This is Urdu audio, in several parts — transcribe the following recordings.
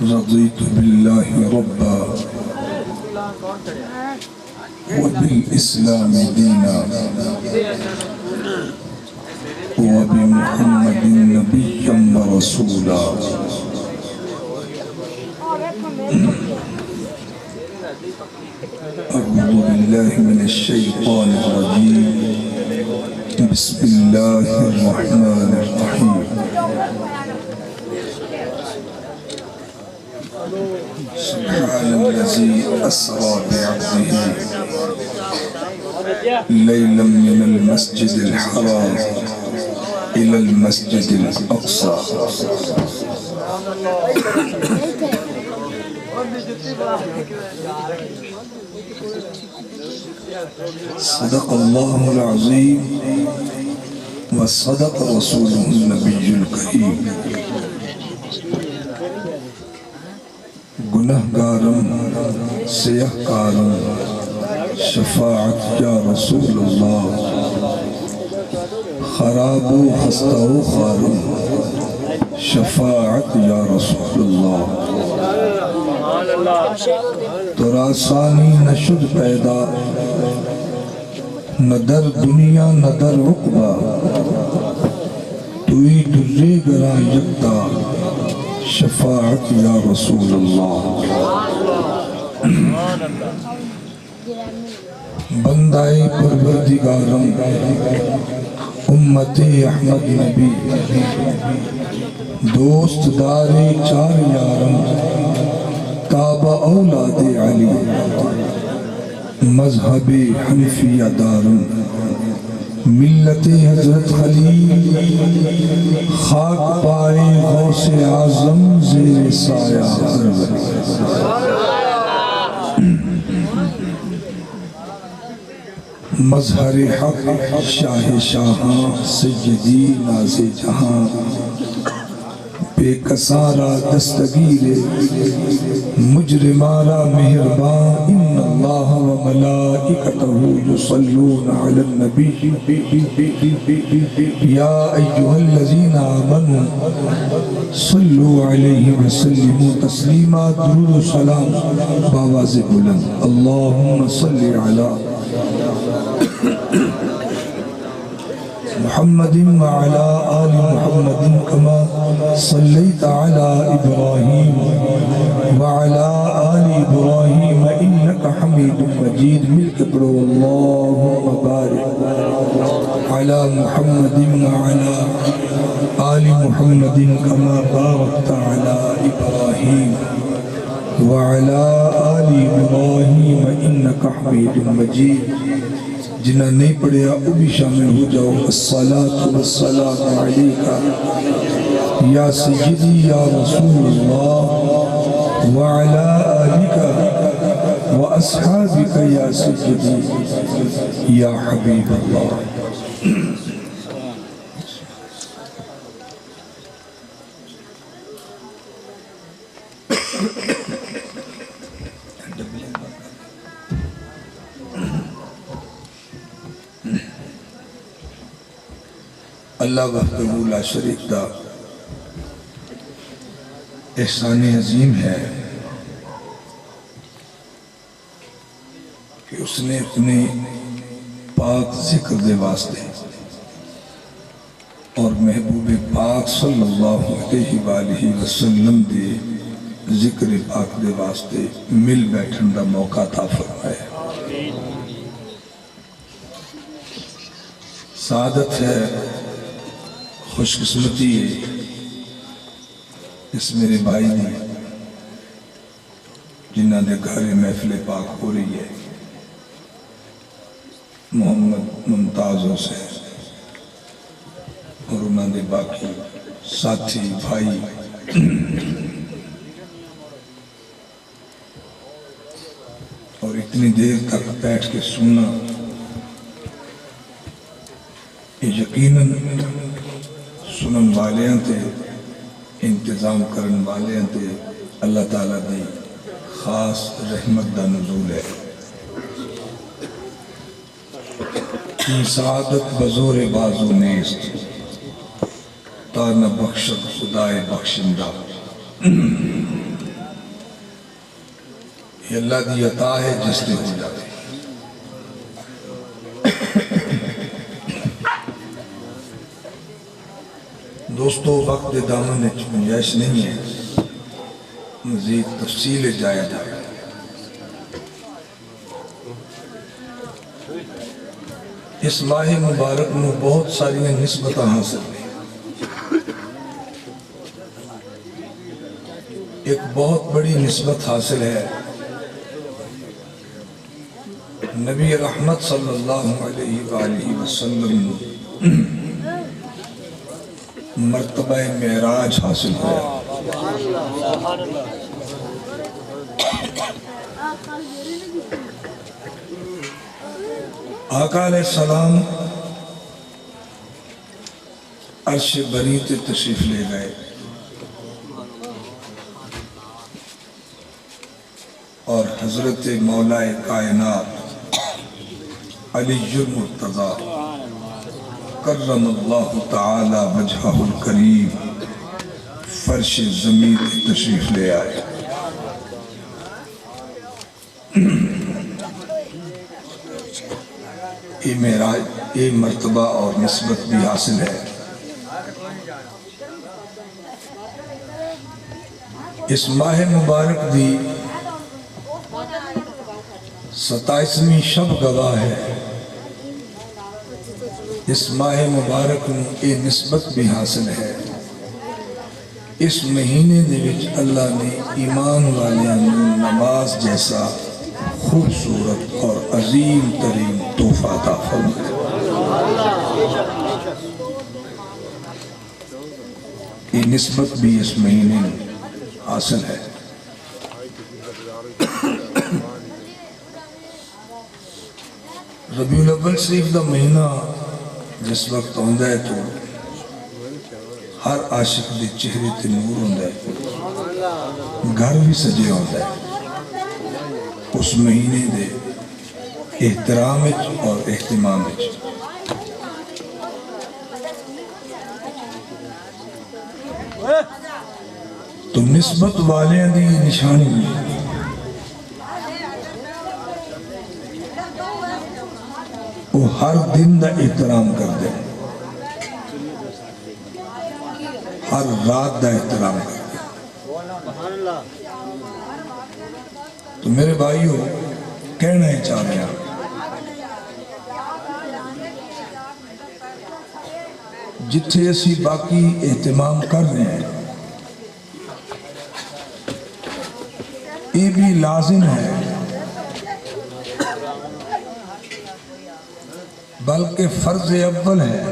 رضيت بالله ربا وبالإسلام دينا وبمحمد نبيا ورسولا أعوذ بالله من الشيطان الرجيم بسم الله الرحمن الرحيم سبحان الذي أسرى بعبده ليلا من المسجد الحرام إلى المسجد الأقصى صدق الله العظيم وصدق رسوله النبي الكريم گنہگارم سیاہکارم شفاعت یا رسول اللہ خراب و خستہ و خارم شفاعت یا رسول اللہ تراسانی نشد پیدا نہ در دنیا نہ در عقبہ توی درے گرا یکتا شفاعت یا رسول اللہ بندائی پروردگارم امت احمد نبی دوست دار چار یارم تابع اولاد علی مذہب حنفیہ دارم ملت حضرت خلیل خاک پائے غوث اعظم زیر سایہ مظہر حق شاہ شاہاں سیدی ناز جہاں بے کسارا دستگیر مجرمارا مہربان ان اللہ و ملائکتہ یصلون علی النبی یا ایہا الذین آمنوا صلوا علیہ وسلموا تسلیما درود و سلام باواز بلند اللہم صلی علی محمد وعلى آل محمد كما صليت على إبراهيم وعلى آل إبراهيم إنك حميد مجيد ملك برو اللهم بارك على محمد وعلى آل محمد كما باركت على إبراهيم وعلى آل إبراهيم إنك حميد مجيد جنہاں نہیں پڑھیا وہ بھی شامل ہو جاؤ الصلاة والسلام علیکہ یا سیدی یا رسول اللہ وعلا آلکہ واصحابکہ یا سیدی یا حبیب اللہ اللہ وحدہ لا شریک دا احسان عظیم ہے کہ اس نے اپنے پاک ذکر دے واسطے اور محبوب پاک صلی اللہ علیہ وآلہ وسلم دے ذکر پاک دے واسطے مل بیٹھن دا موقع عطا فرمایا سعادت ہے خوش قسمتی ہے اس میرے بھائی نے جنہاں دے گھر محفل پاک ہو رہی ہے محمد ممتاز حسین اور انہاں دے باقی ساتھی بھائی اور اتنی دیر تک بیٹھ کے سننا یہ یقیناً سنن والیاں تے انتظام کرن والیاں تے اللہ تعالیٰ دی خاص رحمت دا نزول ہے کی سعادت بزور بازو نیست تا نہ بخشت خدای بخشندہ یہ اللہ دی عطا ہے جس سے ہو جاتے. دوستو وقت دامن گنجائش نہیں ہے مزید تفصیل جایا جائے. اس ماہ مبارک میں بہت ساری نسبت حاصل ہیں. ایک بہت بڑی نسبت حاصل ہے نبی رحمت صلی اللہ علیہ وآلہ وسلم مرتبہ معراج حاصل ہوا. آقا علیہ السلام عرش بری تے تشریف لے گئے اور حضرت مولا کائنات علی المرتضیٰ کرم اللہ تعالی وجہہ الکریم فرش زمین تے تشریف لے آئے. یہ معراج یہ مرتبہ اور نسبت بھی حاصل ہے. اس ماہ مبارک دی 27ویں شب گواہ ہے. اس ماہ مبارک میں یہ نسبت بھی حاصل ہے. اس مہینے دے وچ اللہ نے ایمان والیاں نوں نماز جیسا خوبصورت اور عظیم ترین تحفہ عطا فرمایا. یہ نسبت بھی اس مہینے میں حاصل ہے. ربیع الاول شریف دا مہینہ جس وقت ہوندا ہے تو ہر عاشق دے چہرے تے نور ہوندا ہے, گھر بھی سجے ہوندا ہے. اس مہینے دے احترام اور اہتمام. تو نسبت والیاں دی نشانی وہ ہر دن دا احترام کر دے, ہر رات دا احترام کر دے. تو میرے بھائیوں کہنا ہے چاہ رہے ہیں جتھے اسی باقی اہتمام کر رہے ہیں یہ بھی لازم ہے بلکہ فرض اول ہے.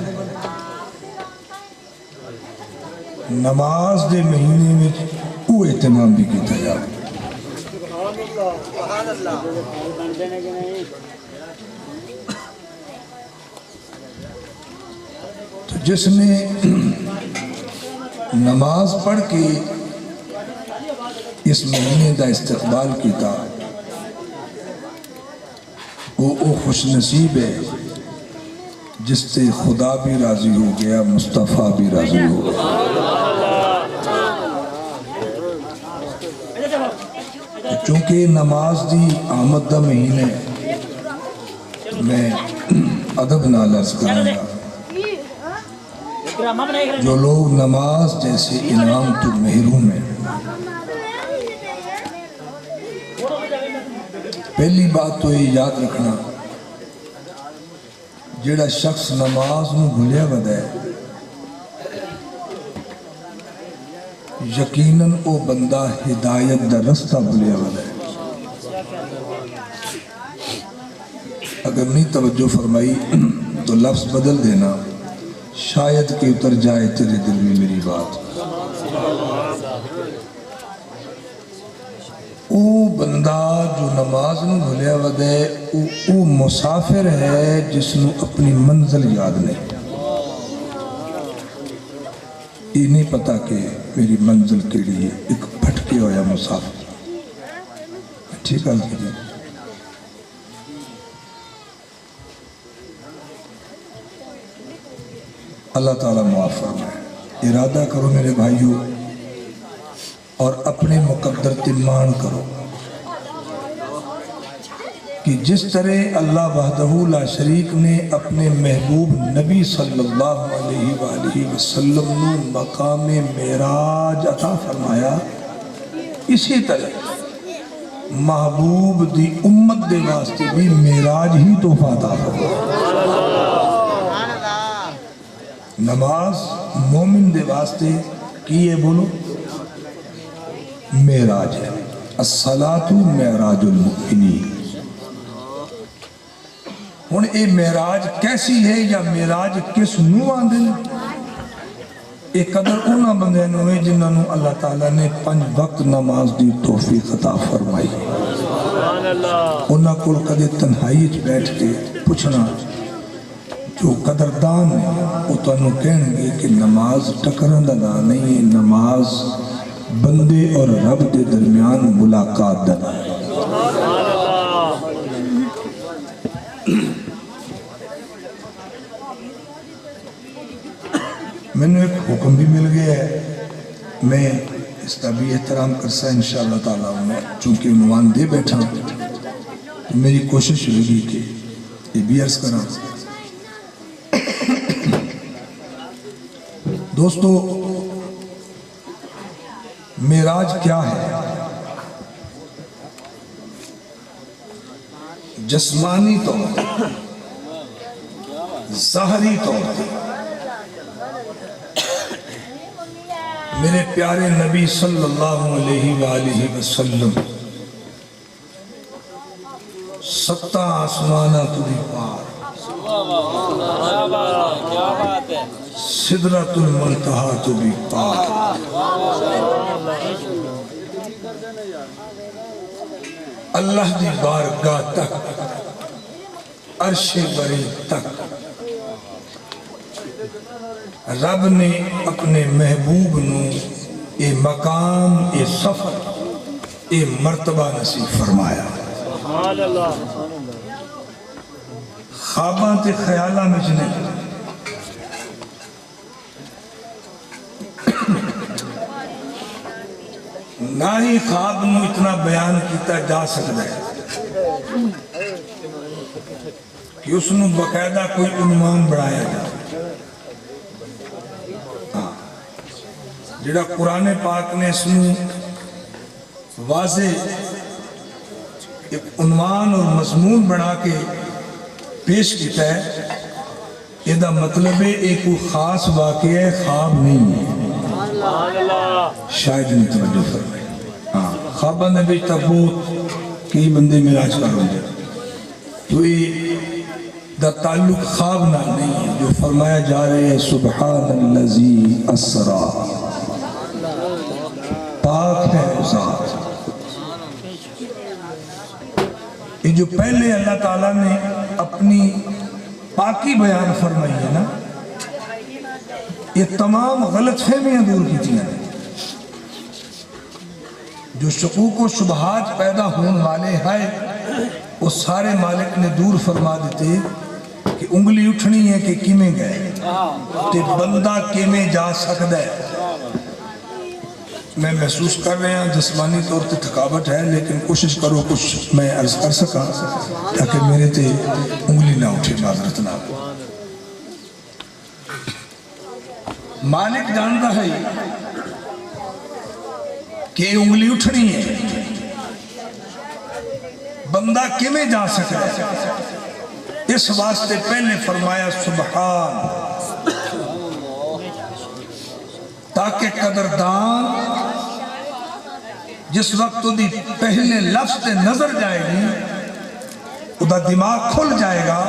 نماز دے مہینے میں وہ اہتمام بھی کیتا جائے. تو جس نے نماز پڑھ کے اس مہینے دا استقبال کیتا وہ خوش نصیب ہے جس سے خدا بھی راضی ہو گیا, مصطفیٰ بھی راضی ہو گیا. چونکہ نماز دی آمد دا مہینے میں ادب نال عرض کروں گا جو لوگ نماز جیسے انعام تو محروم ہیں. پہلی بات تو یہ یاد رکھنا جیڑا شخص نماز میں بھولیا ودا ہے یقیناً او بندہ ہدایت دا رستہ بھولیا ودا ہے. اگر نہیں توجہ فرمائی تو لفظ بدل دینا, شاید کہ اتر جائے تیرے دل میں میری بات. او بندہ جو نماز میں بھولیا ودا ہے او مسافر ہے جس نے اپنی منزل یاد نہیں. یہ نہیں پتا کہ میری منزل کے لیے ایک بھٹکے ہویا مسافر. ٹھیک ہے جی. اللہ تعالیٰ معاف فرمائے. ارادہ کرو میرے بھائیوں اور اپنے مقدر تمان کرو کہ جس طرح اللہ وحدہ لا شریک نے اپنے محبوب نبی صلی اللہ علیہ وآلہ وسلم نو مقام معراج عطا فرمایا، اسی طرح محبوب دی امت دے واسطے بھی معراج ہی تحفہ عطا فرمایا۔ نماز مومن دے واسطے کی ہے بولو؟ معراج ہے۔ الصلاۃ معراج المؤمنین۔ ہن اے معراج کیسی ہے یا معراج کس نو آندے؟ اے قدر انہاں بندے نو ہے جنہاں نو اللہ تعالیٰ نے 5 وقت نماز دی توفیق عطا فرمائی۔ انہاں کول کدے تنہائی وچ بیٹھ کے پوچھنا، جو قدردان ہے وہ تانوں کہن گے کہ نماز ٹکرن دا نام نہیں ہے، نماز بندے اور رب دے درمیان ملاقات دا نام ہے۔ میں نے ایک حکم بھی مل گیا ہے، میں اس کا بھی احترام کرسا انشاءاللہ تعالیٰ۔ میں چونکہ عنوان دے بیٹھا تو میری کوشش ہوگی کہ یہ بھی عرض کرا۔ دوستو، معراج کیا ہے؟ جسمانی طور پر، ظاہری طور پر میرے پیارے نبی صلی اللہ علیہ وآلہ وسلم 7 آسمانہ تو بھی پار، سدرۃ المنتہا تو بھی پار، اللہ دی بارگاہ تک، عرش بری تک رب نے اپنے محبوب نو اے مقام، اے سفر، اے مرتبہ نصیب فرمایا۔ خواباں تے خیالاں میں نہیں، نہ ہی خواب نو اتنا بیان کیتا جا سکتا ہے کہ اس نو باقاعدہ کوئی عنوان بڑھایا جائے۔ جڑا قرآن پاک نے اس میں واضح ایک عنوان اور مضمون بنا کے پیش کیتا ہے، یہ دا مطلب ہے ایک خاص واقعہ ہے، خواب نہیں ہے۔ شاید نہیں توجہ فرمائے۔ خوابہ نے بھی تبوت کئی بندے معراج کر ہوں گے، تو یہ دا تعلق خواب نہ نہیں ہے۔ جو فرمایا جا رہے ہیں سبحان الذی اسرا، پاک ہے ذات۔ یہ جو پہلے اللہ تعالیٰ نے اپنی پاکی بیان فرمائی ہے نا، یہ تمام غلط فہمیاں دور کی تھی۔ جو شکوک و شبہات پیدا ہونے والے ہیں وہ سارے مالک نے دور فرما دیتے کہ انگلی اٹھنی ہے کہ کیمیں گئے، کہ بندہ کیمیں جا سکتا ہے۔ میں محسوس کر رہے ہیں جسمانی طور تے تھکاوٹ ہے، لیکن کوشش کرو کچھ میں عرض کر سکا تاکہ میرے تے انگلی نہ اٹھے، معذرت نہ ہو۔ مالک جانتا ہے کہ انگلی اٹھنی ہے، بندہ کیویں جا سکتا ہے، اس واسطے پہلے فرمایا سبحان، تاکہ قدردان جس وقت دی پہلے لفظ تے نظر جائے گی، ادا دماغ کھل جائے گا،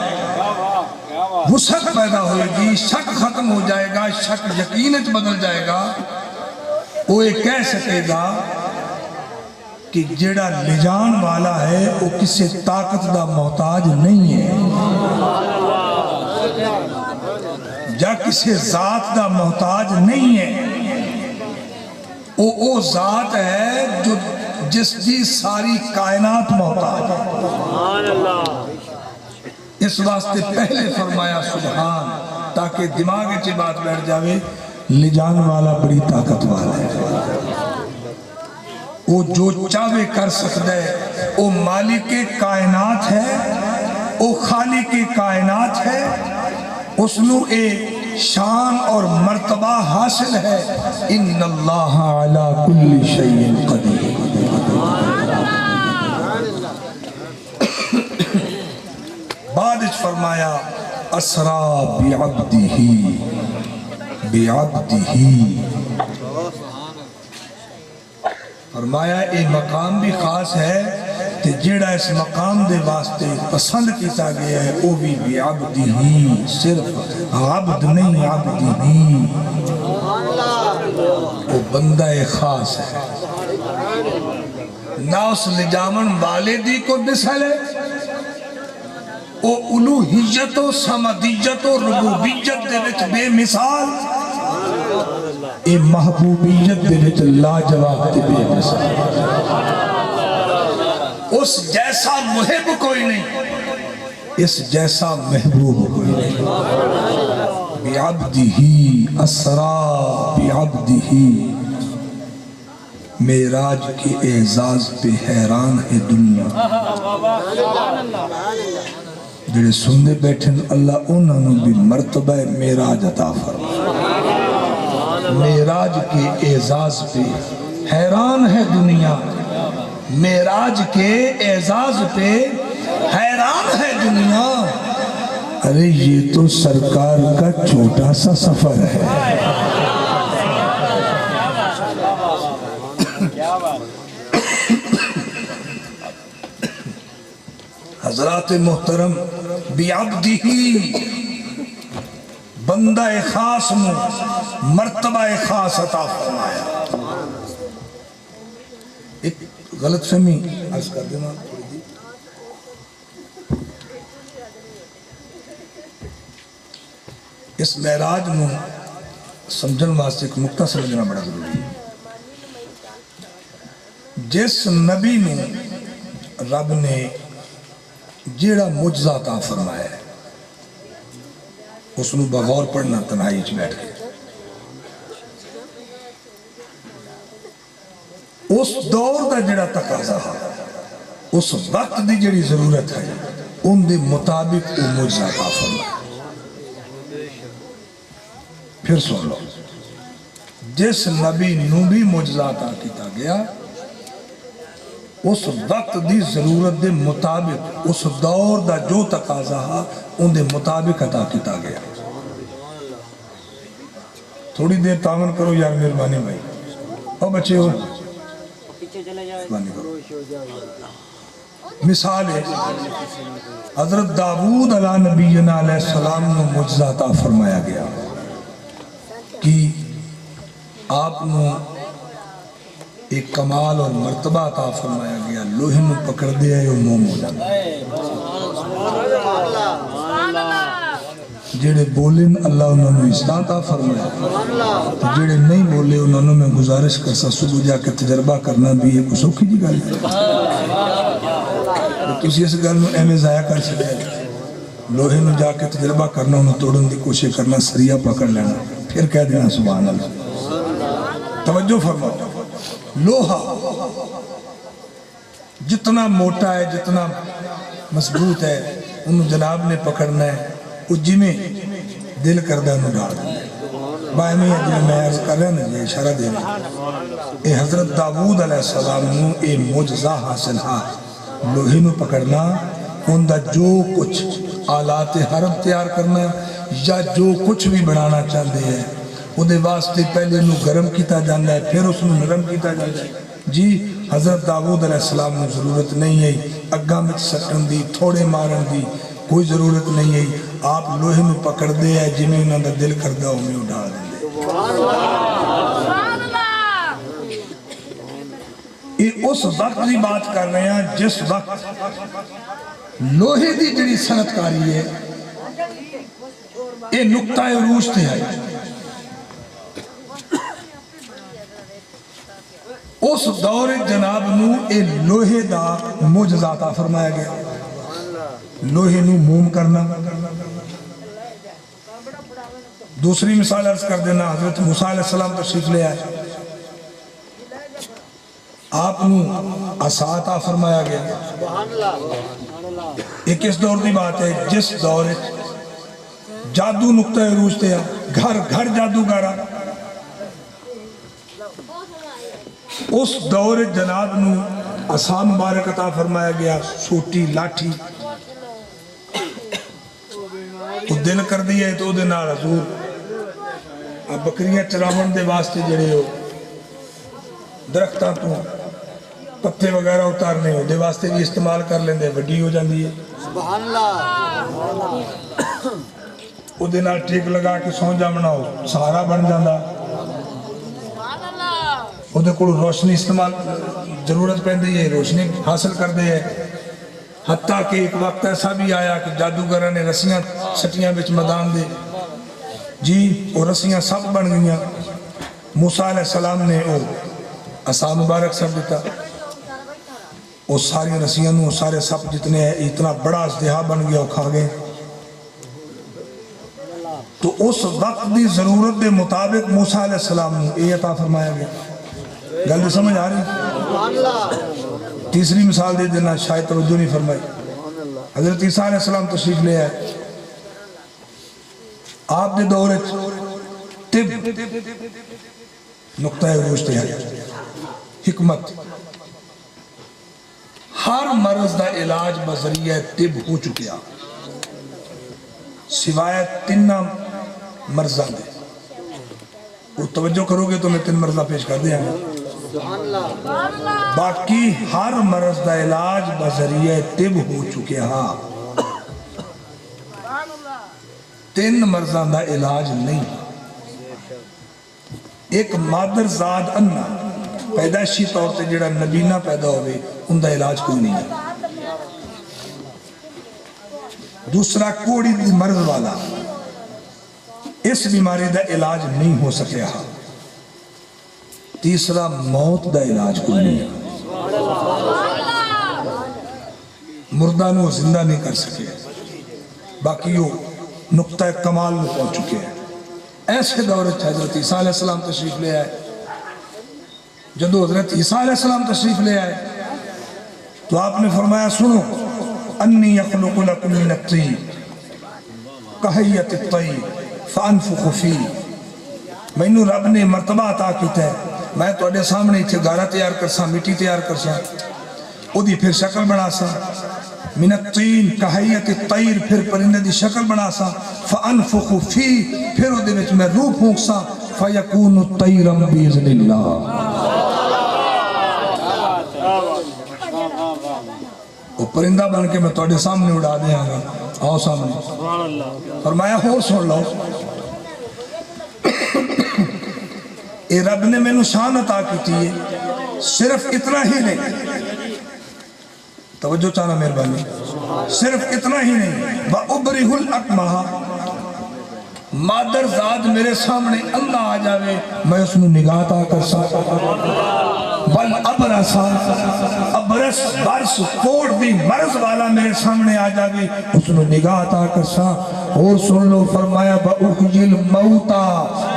وسعت پیدا ہوئے گی، شک ختم ہو جائے گا، شک یقینت بدل جائے گا۔ وہ یہ کہہ سکے گا کہ جڑا لجان والا ہے وہ کسی طاقت دا محتاج نہیں ہے، یا کسی ذات دا محتاج نہیں ہے، وہ ذات ہے جو جس دی ساری کائنات محتاج ہے۔ اس واسطے پہلے فرمایا سبحان، تاکہ دماغ کی بات بیٹھ جاوے، لجان والا بڑی طاقت والا ہے۔ وہ جو چاہے کر سکتا ہے، وہ مالک کائنات ہے، وہ خالق کائنات ہے، اس نو اے شان اور مرتبہ حاصل ہے۔ ان اللہ علی کل شیء قدیر۔ بعد اچ فرمایا اسرا بعبدہ بعبدہ، فرمایا اے مقام بھی خاص ہے کہ جیڑا اس مقام دے واسطے پسند کیتا گیا ہے وہ بھی بعبدہ، صرف عبد نہیں عبدہ، وہ بندہ خاص ہے۔ نہ اس لجامن والدی کو دسل ہے، وہ الوہیت و سمدیت و ربوبیت دے وچ بے مثال، اے محبوبیت دے وچ لاجواب تے بے مثال۔ اس جیسا محب کوئی نہیں، اس جیسا محبوب کوئی نہیں۔ بعبدہ اسرا بعبدہ، معراج کے اعزاز پہ حیران ہے دنیا۔ جڑے سندے بیٹھن اللہ انہوں نے بھی مرتبہ معراج عطا فرمائے۔ معراج کے اعزاز پہ حیران ہے دنیا، معراج کے اعزاز پہ حیران ہے دنیا۔ ارے یہ تو سرکار کا چھوٹا سا سفر ہے۔ حضرات محترم، بعبدہ، بندہ خاص میں مرتبہ خاص عطا فرمایا۔ ایک غلط فہمی عرض کر دینا تھوڑی دی۔ اس معراج میں سمجھن واسطے ایک نقطہ سمجھنا بڑا ضروری ہے۔ جس نبی میں رب نے جیڑا معجزہ عطا فرمایا ہے اس نو بغور پڑھنا تنہائی وچ بیٹھ کے، اس دور دا جڑا تقاضا ہے، اس وقت دی جڑی ضرورت ہے، ان دے مطابق وہ معجزہ عطا فرمایا۔ پھر سن لو، جس نبی نو بھی معجزہ عطا کیتا گیا اس وقت دی ضرورت دے مطابق، اس دور دا جو تقاضا ہے ان دے مطابق عطا کیتا گیا۔ تھوڑی دیر تعاون کرو یار مہربانی بھائی، او بچے ہو مہربانی کرو۔ مثال ہے حضرت داؤد علیہ نبینا علیہ السلام نے معجزہ عطا فرمایا گیا کہ آپ نے ایک کمال اور مرتبہ عطا فرمایا گیا، لوہے میں پکڑ دیا ہے وہ موم ہو جانا۔ جڑے بولن اللہ انہوں نے اصلاح عطا فرمایا، جڑے نہیں بولے انہوں نے میں گزارش کرسا صبح جا کے تجربہ کرنا بھی ہے، کچھ اوکھی جی گل تسی اس گل میں اہمیں ضائع کر سکے، لوہے میں جا کے تجربہ کرنا، انہوں توڑن دی کوشش کرنا، سریہ پکڑ لینا، پھر کہہ دینا سبحان اللہ۔ توجہ فرماؤ، لوہا جتنا موٹا ہے، جتنا مضبوط ہے، انہوں جناب نے پکڑنا ہے، وہ جی میں دل کردہ انہوں ڈال دینا۔ بائے میں میں عرض کر رہا نا، یہ اشارہ دے رہا اے حضرت داؤد علیہ السلام نے اے معجزہ حاصل ہا، لوہے میں پکڑنا، ان دا جو کچھ آلات حرب تیار کرنا یا جو کچھ بھی بنانا چاہتے ہیں، وہ دے واسطے پہلے انہوں گرم کیتا جاندہ ہے، پھر اس انہوں نرم کیتا جاندہ ہے۔ جی حضرت داؤد علیہ السلام نے ضرورت نہیں ہے اگا میں سٹن دی، تھوڑے مارن دی، کوئی ضرورت نہیں ہے، آپ لوہے میں پکڑ دے ہے، جنہیں انہوں نے دل کردہ ہمیں اٹھا دیں دے۔ یہ اس وقت دی بات کر رہے ہیں جس وقت لوہے دی جڑی صنعتکاری ہے، یہ نقطہ عروج تے ہے۔ اس دور جناب نو اے لوہے دا معجزہ عطا فرمایا گیا، لوہے نو موم کرنا۔ دوسری مثال عرض کر دینا، حضرت موسیٰ علیہ السلام تشریف لے آئے، آپ نو عصا عطا فرمایا گیا. ایک اس دور دی بات ہے جس دور جادو نقطہ عروج تے گھر گھر جادوگر اس دور جناب نو عصا مبارک عطا فرمایا گیا. سوٹی لاٹھی وہ دل کر دی ہے تو دے نال حضور بکریاں چراون دے واسطے جڑے ہو درختاں تو پتے وغیرہ اتارنے ہو دے واسطے بھی استعمال کر لیندے وڈی ہو جاندی ہے. سبحان اللہ. وہ دے نال ٹیک لگا کے سو جامنا ہو سہارا بن جاندہ. وہ دے کوئی روشنی استعمال ضرورت پہندی ہے روشنی حاصل کر دے ہے. حتیٰ کہ ایک وقت ایسا بھی آیا کہ جادوگرہ نے رسیاں سٹیاں بچ میدان دے جی وہ رسیاں سب بن گئیاں. موسیٰ علیہ السلام نے وہ عصا مبارک سب دیتا وہ ساری رسیاں نو سارے سب جتنے ہیں اتنا بڑا ازدہا بن گیا وہ کھا گئے. تو اس وقت دی ضرورت دے مطابق موسیٰ علیہ السلام نے یہ عطا فرمایا گیا. گل دے سمجھ آ رہی. تیسری مثال دے دینا شاید توجہ نہیں فرمائی. حضرت عیسیٰ علیہ السلام تشریف لے آئے. آپ دے دور طب نقطہ عروج تے ہے حکمت. ہر مرض دا علاج بذریعہ طب ہو چکیا سوائے 3 مرضاں دے. وہ توجہ کرو گے تو میں 3 مرضاں پیش کر دیا گا. باقی ہر مرض دا علاج بذریعہ طب ہو چکیا. 3 مرضاں دا علاج نہیں. ایک مادر زاد انا پیدائشی طور تے جڑا نبینہ پیدا ہوئے ان دا علاج کوئی نہیں ہے. دوسرا کوڑی دی مرض والا اس بیماری دا علاج نہیں ہو سکیا. تیسرا موت دا علاج کوئی نہیں ہے. مردہ نو زندہ نہیں کر سکے. باقی وہ نقطہ کمال میں پہنچ چکے ہیں. ایسے دور حضرت عیسیٰ علیہ السلام تشریف لے آئے. جب حضرت عیسیٰ علیہ السلام تشریف لے آئے تو آپ نے فرمایا سنو انی یخلق لکم من الطین کہیت الطیر فانفخ فی. میں نے رب نے مرتبہ عطا کیتا ہے میں تو اڈے سامنے چھے گارہ تیار کرسا مٹی تیار کرسا او دی پھر شکل بنا سا من الطین کہیت الطیر پھر پرندے دی شکل بنا سا فانفخ فی پھر او دے وچ میں روح پھونک سا فیکون الطیرم بیزن اللہ. وہ پرندہ بن کے میں توڑے سامنے اڑا دیا گا. آؤ سامنے. فرمایا ہو سن لو اے رب نے میں نو شان عطا کی تھی صرف اتنا ہی نہیں. توجہ چاہنا مہربانی. صرف اتنا ہی نہیں وَأُبْرِهُ الْأَقْمَحَ مادر ذات میرے سامنے اللہ آ جاوے میں اس نے نگاہ عطا کر سکتا. بل ابرس برس کوڑ دی مرض والا میرے سامنے آ جاوے اس نے نگاہ عطا کر سا. اور سن لو فرمایا وَأُحْجِي الْمَوْتَى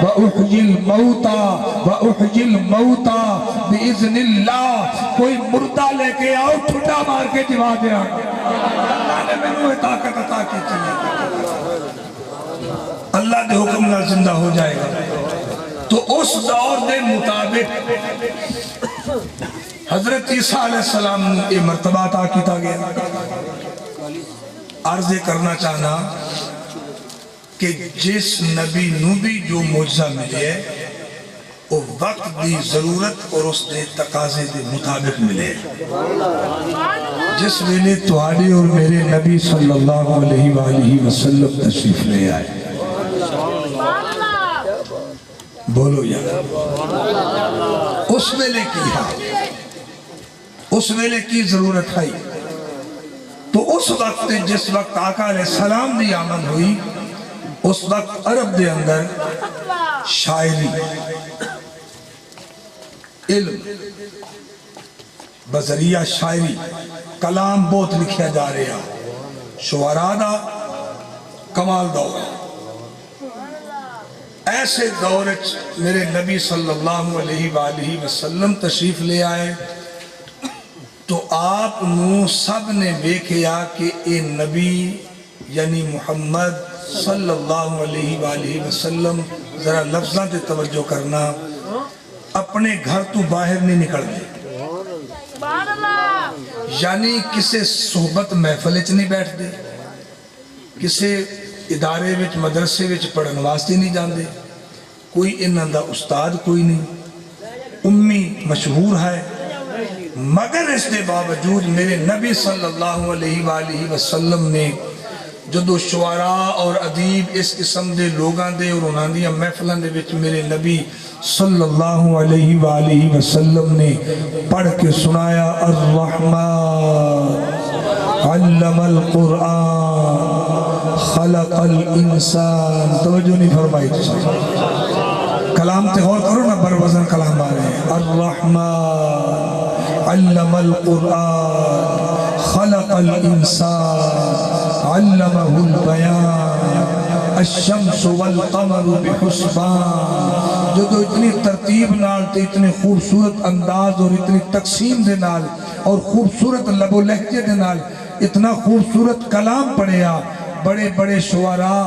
وَأُحْجِي الْمَوْتَى وَأُحْجِي الْمَوْتَى بِإِذْنِ اللَّهِ. کوئی مردہ لے کے آؤ ٹھنڈا مار کے جوا دیا. اللہ نے میں نے طاقت عطا کی تھی. اللہ دے حکم نہ زندہ ہو جائے گا. تو اس دور دے مطابق حضرت عیسیٰ علیہ السلام نے یہ مرتبہ عطا کیتا گیا. عرض کرنا چاہنا کہ جس نبی نو بھی جو معجزہ ملے وہ وقت دی ضرورت اور اس دے تقاضے دے مطابق ملے. جس ویلے تہاڈے اور میرے نبی صلی اللہ علیہ وآلہ وسلم تشریف لے آئے بولو یار اس ویلے کی حال اس ویلے کی ضرورت ہے. تو اس وقت جس وقت آقا علیہ السلام دی آمد ہوئی اس وقت عرب دے اندر شاعری علم بذریعہ شاعری کلام بہت لکھیا جا رہا. شعراء دا کمال دور. ایسے دور میرے نبی صلی اللہ علیہ وآلہ وسلم تشریف لے آئے تو آپ نو سب نے ویکھیا کہ اے نبی یعنی محمد صلی اللہ علیہ وآلہ وسلم، ذرا لفظاں تے توجہ کرنا، اپنے گھر تو باہر نہیں نکل دے، یعنی کسے صحبت محفل وچ نہیں بیٹھ دے، کسے ادارے وچ مدرسے وچ پڑھن واسطے نہیں جاندے، کوئی انہاں دا استاد کوئی نہیں، امی مشہور ہے، مگر اس کے باوجود میرے نبی صلی اللہ علیہ وآلہ وسلم نے جدو شعراء اور ادیب اس قسم دے لوگاں دے اور انہاں دی محفلاں دے وچ میرے نبی صلی اللہ علیہ وآلہ وسلم نے پڑھ کے سنایا الرحمن علم القرآن خلق الانسان، توجہ نہیں فرمائی کلام تے غور کرو نا، بروزن کلام آ رہے ہیں، الرحمن علم القرآن خلق الانسان علمہ البیان الشمس والقمر بحسبان، جو اتنی ترتیب نال تے اتنے خوبصورت انداز اور اتنی تقسیم دے نال اور خوبصورت لب و لہجے دے نال اتنا خوبصورت کلام پڑھیا، بڑے بڑے شعراء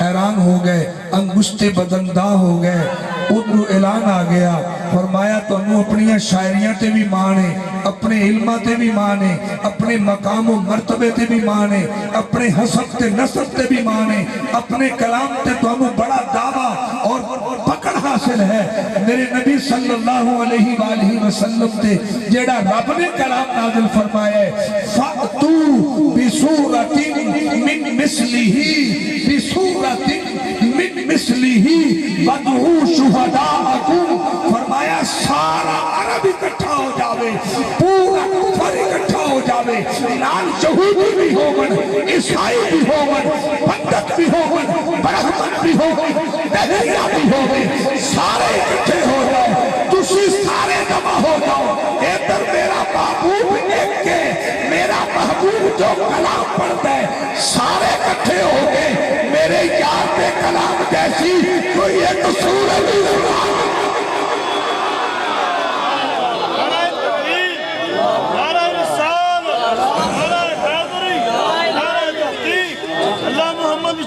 حیران ہو گئے، انگشتے بدندہ ہو گئے، ادھر اعلان آ گیا، فرمایا تو انہوں اپنی شاعریاں تے بھی مانے، اپنے علمہ تے بھی مانے، اپنے مقام و مرتبے تے بھی مانے، اپنے حسب تے نصب تے بھی مانے، اپنے کلام تے تو انہوں بڑا دعویٰ اور پکڑ حاصل ہے۔ میرے نبی صلی اللہ علیہ وآلہ وسلم تے جیڑا رب نے کلام نازل فرمایا ہے فَأْتُوا بِسُورَةٍ مِّن مِثْلِهِ بِسُورَةٍ مِّن مِثْلِهِ وَادْعُوا شُهَدَاءَكُمْ، فرمایا سارا عرب اکٹھا ہو جاوے، پورا کفر اکٹھا ہو جاوے، نال یہودی بھی ہوگن، عیسائی بھی ہوگن، پنڈت بھی ہوگن، برہمن بھی ہوگن، دہریہ بھی ہوگن، سارے اکٹھے ہو جاؤ، تسی سارے جمع ہو جاؤ، ادھر میرا محبوب ایک کے، میرا محبوب جو کلام پڑھتا ہے، سارے اکٹھے ہو گئے، میرے یار پہ کلام جیسی کوئی ایک سورہ بھی سنا۔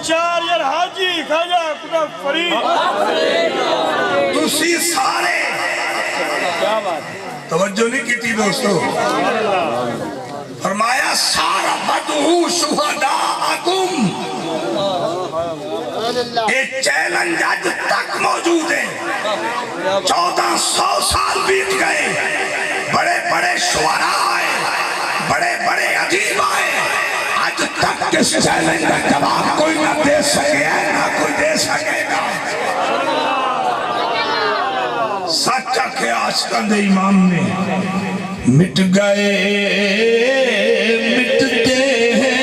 چار یار حاجی خواجہ خدا فرید تسی سارے توجہ نہیں کی تھی دوستو، فرمایا سارا بدعو شہداءکم، یہ چیلنج آج تک موجود ہے، 1400 سال بیت گئے، بڑے بڑے شعراء آئے، بڑے بڑے ادیب آئے، آج تک کس چیلنج کا جواب کوئی نہ دے سکے ہے، نہ کوئی دے سکے گا۔ سچا کہ آشکند امام نے مٹ گئے مٹتے ہیں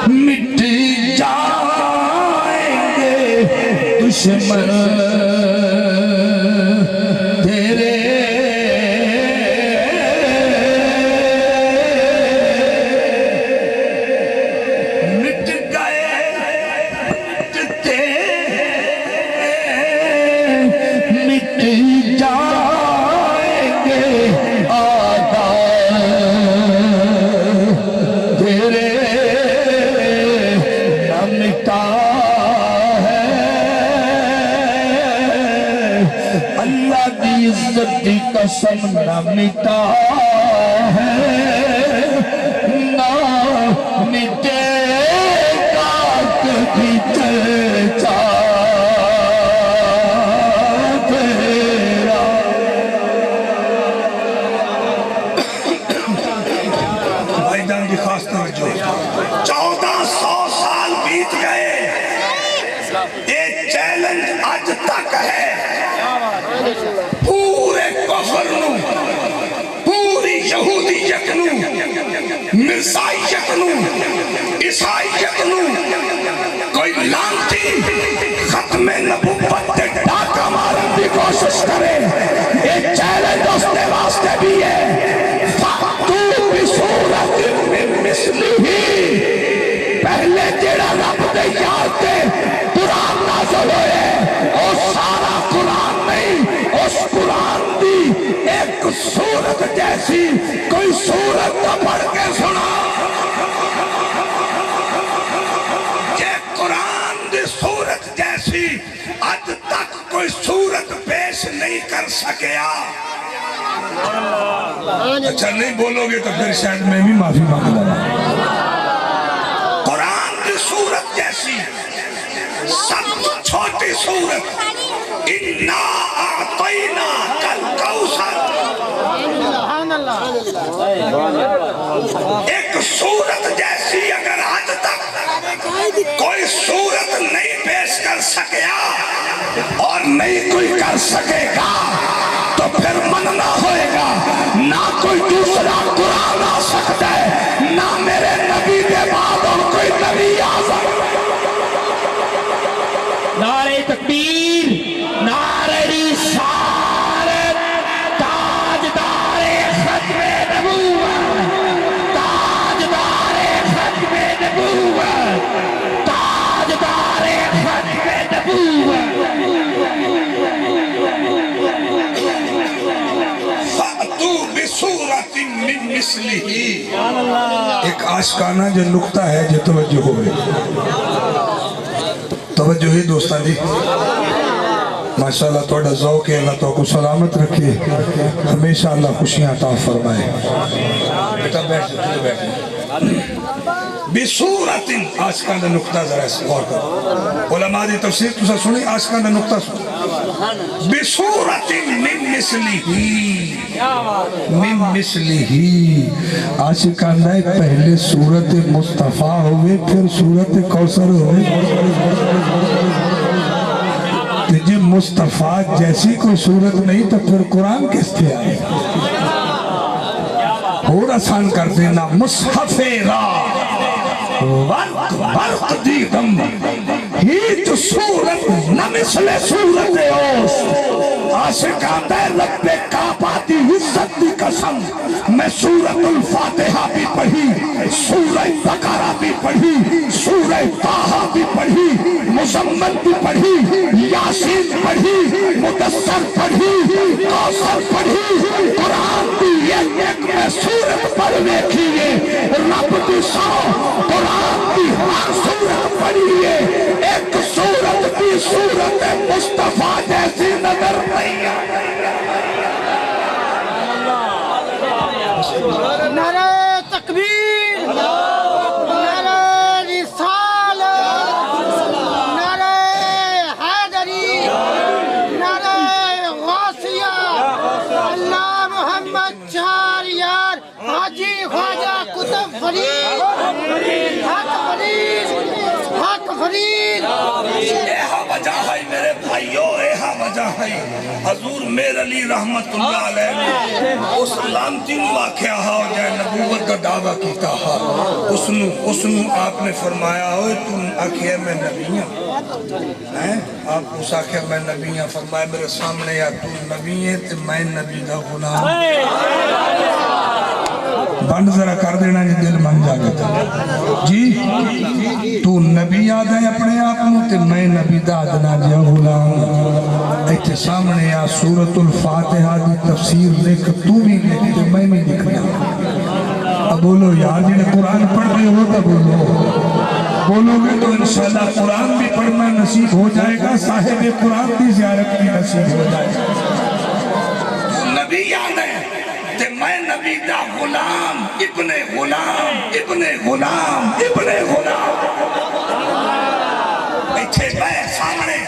مٹ جائیں گے دشمن تیرے، قسم نہ مٹا ہے نہ مٹے گا کبھی چرچا تیرا۔ بھائی جان کی خاص توجہ، 1400 سال بیت گئے، یہ چیلنج آج تک ہے، پورے کفر نو، پوری یہودیت نو، مرزائیت نو، عیسائیت نو، کوئی لانتی ختم نبوت دے ڈاکہ مارن بھی کوشش کرے، یہ چیلنج اس کے واسطے بھی ہے، فَأْتُوا بِسُورَةٍ مِّن مِثْلِهِ، پہلے جیڑا رب دے یار تے قرآن نازل ہوئے، اور سارا قرآن نہیں، اس قرآن دی ایک سورہ سورت جیسی کوئی سورت تو پڑھ کے سنا جے قرآن دی سورت جیسی آج تک کوئی سورت پیش نہیں کر سکیا. اچھا نہیں بولو گے تو پھر شاید میں بھی معافی مانگ لوں. قرآن کی سورت جیسی سب چھوٹی سورت اِنَّا أَعْطَيْنَاكَ الْكَوْثَرَ ایک سورت جیسی اگر آج تک کوئی سورت نہیں پیش کر سکیا اور نہیں کوئی کر سکے گا تو پھر مننا ہوئے گا. نہ کوئی دوسرا قرآن آ سکتا ہے نہ میرے نبی کے بعد اور کوئی نبی آ سکتا ہے. نعرہ تکبیر، نعرہ رسالت، تاجدار ختم نبوت، تاجدار ختم نبوت، تاجدار ختم نبوت. فَأْتُوا بِسُورَةٍ مِّن مِثْلِهِ ایک عاشقانہ جو نقطہ ہے جو توجہ ہوئے توجہ ہی دوستان دی ماشاءاللہ توڑا ذوق ہے. اللہ تو کو سلامت رکھے ہمیشہ اللہ خوشیاں عطا فرمائے. بیٹا بیٹھ جائے بیٹھ جائے. بِسُورَةٍ عاشقانہ نقطہ ذرا اس غور کرو. علماء دی تفسیر تو سا سنی عاشقانہ نقطہ سنی. بِسُورَةٍ مِّن مِثْلِهِ من مثلہ عاشقانہ پہلے سورت مصطفیٰ ہوئے پھر سورت کوثر ہوئے. جب مصطفیٰ جیسی کوئی سورت نہیں تو پھر قرآن کس سے آئے. اور آسان کر دینا مصحف را ورق دیدم ہیچ سورت نہ مثل سورت اوس. عاشقانہ رب کعبہ دی عزت دی قسم میں سورت الفاتحہ بھی پڑھی، سورہ بقرہ بھی پڑھی، سورہ طٰہٰ بھی پڑھی، مزمل بھی پڑھی، یاسین پڑھی، مدثر پڑھی، کوثر پڑھی. قرآن بھی ایک میں سورت پڑھ دیکھیے. رب دی سو قرآن بھی ہر سورت پڑھیے. ایک سورت بھی سورت مصطفیٰ جیسی نظر نہیں آئی. نعرہ تکبیر، نعرہ رسالت، نعرہ حیدری، نعرہ غوثیہ. اللہ محمد چار یار حاجی خواجہ قطب فرید، حق فرید، حق فرید. ایہا وجہ ہے میرے بھائیوں، ایہا وجہ ہے حضور میر علی رحمت اللہ علیہ نے اس لانتی واقعہ ہاں جائے نبوت کا دعویٰ کیتا ہاں. اس نو آپ نے فرمایا ہوئے تم آکھے میں نبیاں آپ اس آکھے میں نبیاں فرمایا میرے سامنے یا تم نبی ہے تو میں نبی دا غلام. بند ذرا کر دینا جی دل من جاگا تھا جی. تو نبی آدھا ہے اپنے آپ میں تے میں نبی دا آدھنا جا غلام. ایتھے سامنے یا سورت الفاتحہ دی تفسیر لکھ تو بھی لکھ تے میں نہیں لکھنا. اب بولو یار جنہیں قرآن پڑھ رہے ہو تو بولو گے تو انشاءاللہ قرآن بھی پڑھنا نصیب ہو جائے گا. صاحب قرآن بھی زیارت بھی نصیب ہو جائے گا. تو نبی آدھا ہے تے میں نبی دا غلام ابن غلام ابن غلام ابن غلام. ایتھے میں سامنے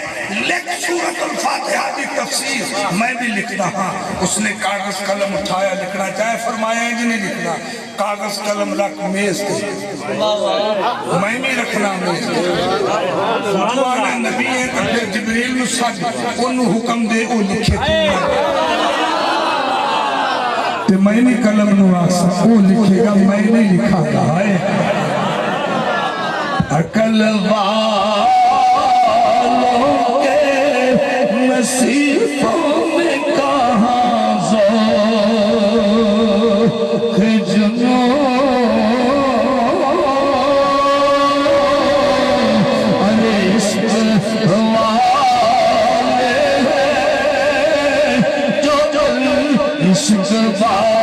لکھ سورت الفاتحہ دی تفسیر میں بھی لکھنا ہاں. اس نے کاغذ قلم اٹھایا لکھنا چاہے فرمایا ہے جنہیں لکھنا کاغذ قلم رکھ میز دے. میں بھی رکھنا میز دے. خدوانا نبی ہے تو پھر جبریل نصد انہوں حکم دے او لکھے تے میں نے قلم نواسا وہ لکھے گا میں نے لکھا گا. عقل والوں کے نصیبوں میں کہاں ذوق جنون عشق والے ہیں جو عشق والے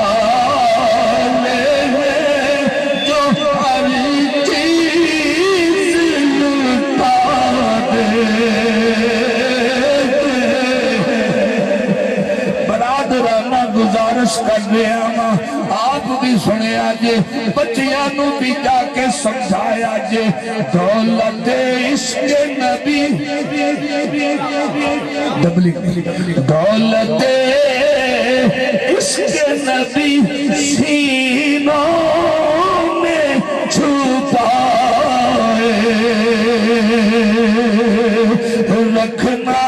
گزارش کر رہا ہوں آپ بھی سنیا جے بچیاں نو بھی جا کے سمجھایا جے دولت عشق نبی دولت عشق نبی سینوں میں چھپائے رکھنا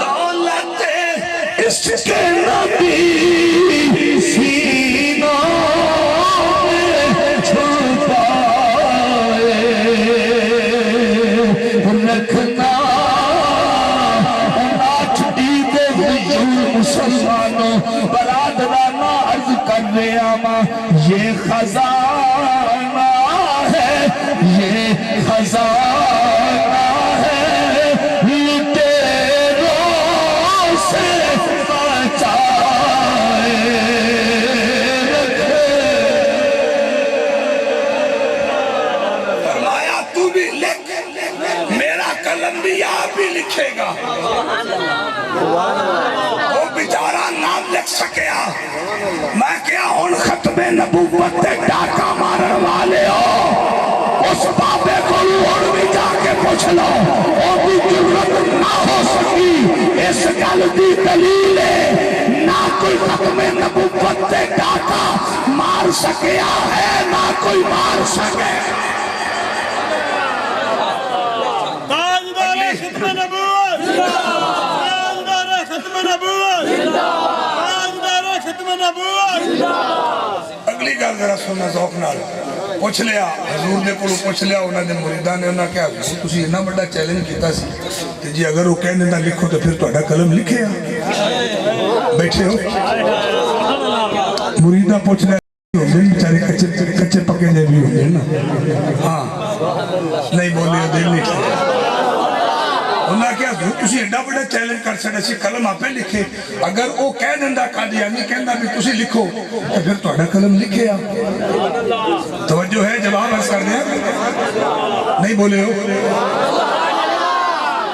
دولت عشق نبی سینوں میں چھپائے رکھنا مسلمانوں برادرانہ عرض کر رہا ماں یہ خزانہ ہے یہ خزانہ ہے تیروں سے بچائے فرمایا تو بھی لکھ میرا قلم بھی آپ ہی لکھے گا وہ بیچارہ نام لکھ سکیا میں کیا ہون ختم نبوت تے ڈاکہ مارن والے ہو اس بابے کو لوڑ بھی جا کے پوچھ لو وہ بھی جرت نہ ہو سکی اس گل دی دلیل ہے نہ کوئی ختم نبوت تے ڈاکہ مار سکیا ہے نہ کوئی مار سکے تاجدار ختم نبوت تاجدار ختم نبوت تاجدار ختم نبوت اگلی گل ذرا سننا ذوق نال پوچھ لیا حضور دے کولوں پوچھ لیا انہاں دے مریداں نے انہاں کہا حضور تسی اتنا بڑا چیلنج کیتا سی تے جی اگر وہ کہندے تاں لکھو تو پھر تہاڈا قلم لکھے بیٹھے ہو مریداں پوچھ لیا بیچارے کچے پکے جے بھی ہوندے نا ہاں نہیں بولے دل نہیں انہاں کیا حضور تسی ایڈا بڑا چیلنج کر سکتے سی قلم آپے لکھے اگر وہ کہہ دیندا قادیانی کہندا بھی تسی لکھو تو پھر تہاڈا قلم لکھے توجہ ہے جواب عرض کر دیا نہیں بولے ہو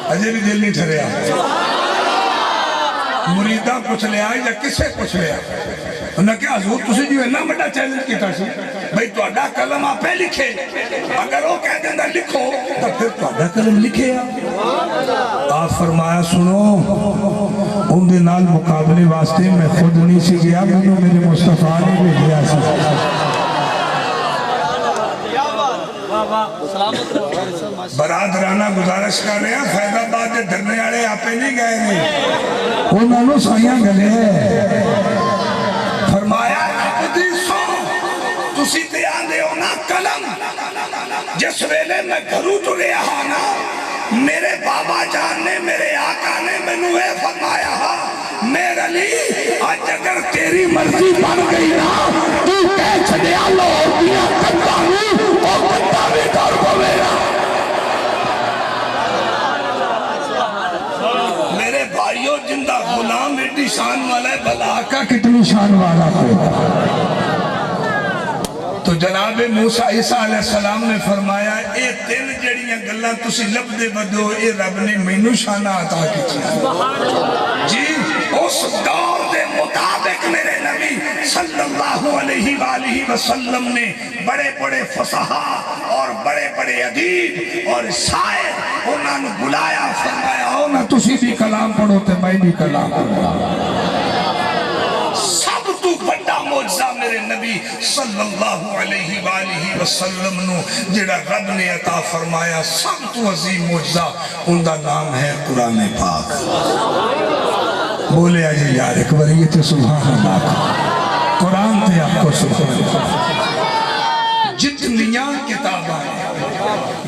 اجے بھی دل نہیں ٹھریا مریداں پوچھ لیا یا کسے پوچھ لیا انہاں کہا حضور تسی جو اتنا بڑا چیلنج کیتا سی بھئی تہاڈا قلم آپے لکھے اگر وہ کہہ دیندا لکھو تو پھر تہاڈا قلم لکھے آپ فرمایا سنو ان دے نال مقابلے واسطے میں خود نہیں سی گیا مجھے میرے مصطفیٰ نے بھیجا سی برادرانہ گزارش کر رہے ہیں فیض آباد کے دھرنے والے آپے نہیں گئے ہیں انہوں نے سائیاں گلے فرمایا عبدی سو تسی تے آندے ہو نا قلم جس ویلے میں گھروں تو گیا ہاں نا میرے بابا جان نے میرے آقا نے منو ہے فرمایا میرے علی آج اگر تیری مرضی بن گئی نا تو کہہ چھڑے آلو دیا کتا ہوں اور کتا بھی دور کو میرا میرے بھائیوں جندہ غلام ایڈی شان والا ہے بھلا آقا کتنی شان والا ہے تو جناب موسیٰ عیسیٰ علیہ السلام نے فرمایا اے تین جڑیاں گلاں تسی لب دے بدو اے رب نے مینوں شانہ عطا کی جی اس دور دے مطابق میرے نبی صلی اللہ علیہ وآلہ وسلم نے بڑے بڑے فصحا اور بڑے بڑے ادیب اور شاعر انہاں نے بلایا فرمایا او نا تسی بھی کلام پڑھو تے میں بھی کلام پڑھو سب تو بڑا معجزہ میرے نبی صلی اللہ علیہ وآلہ وسلم نو جڑا رب نے عطا فرمایا سب تو عظیم معجزہ ان دا نام ہے قرآن پاک بولے آجی یار ایک بریت سبحان اللہ قرآن تے آپ کو سبحان اللہ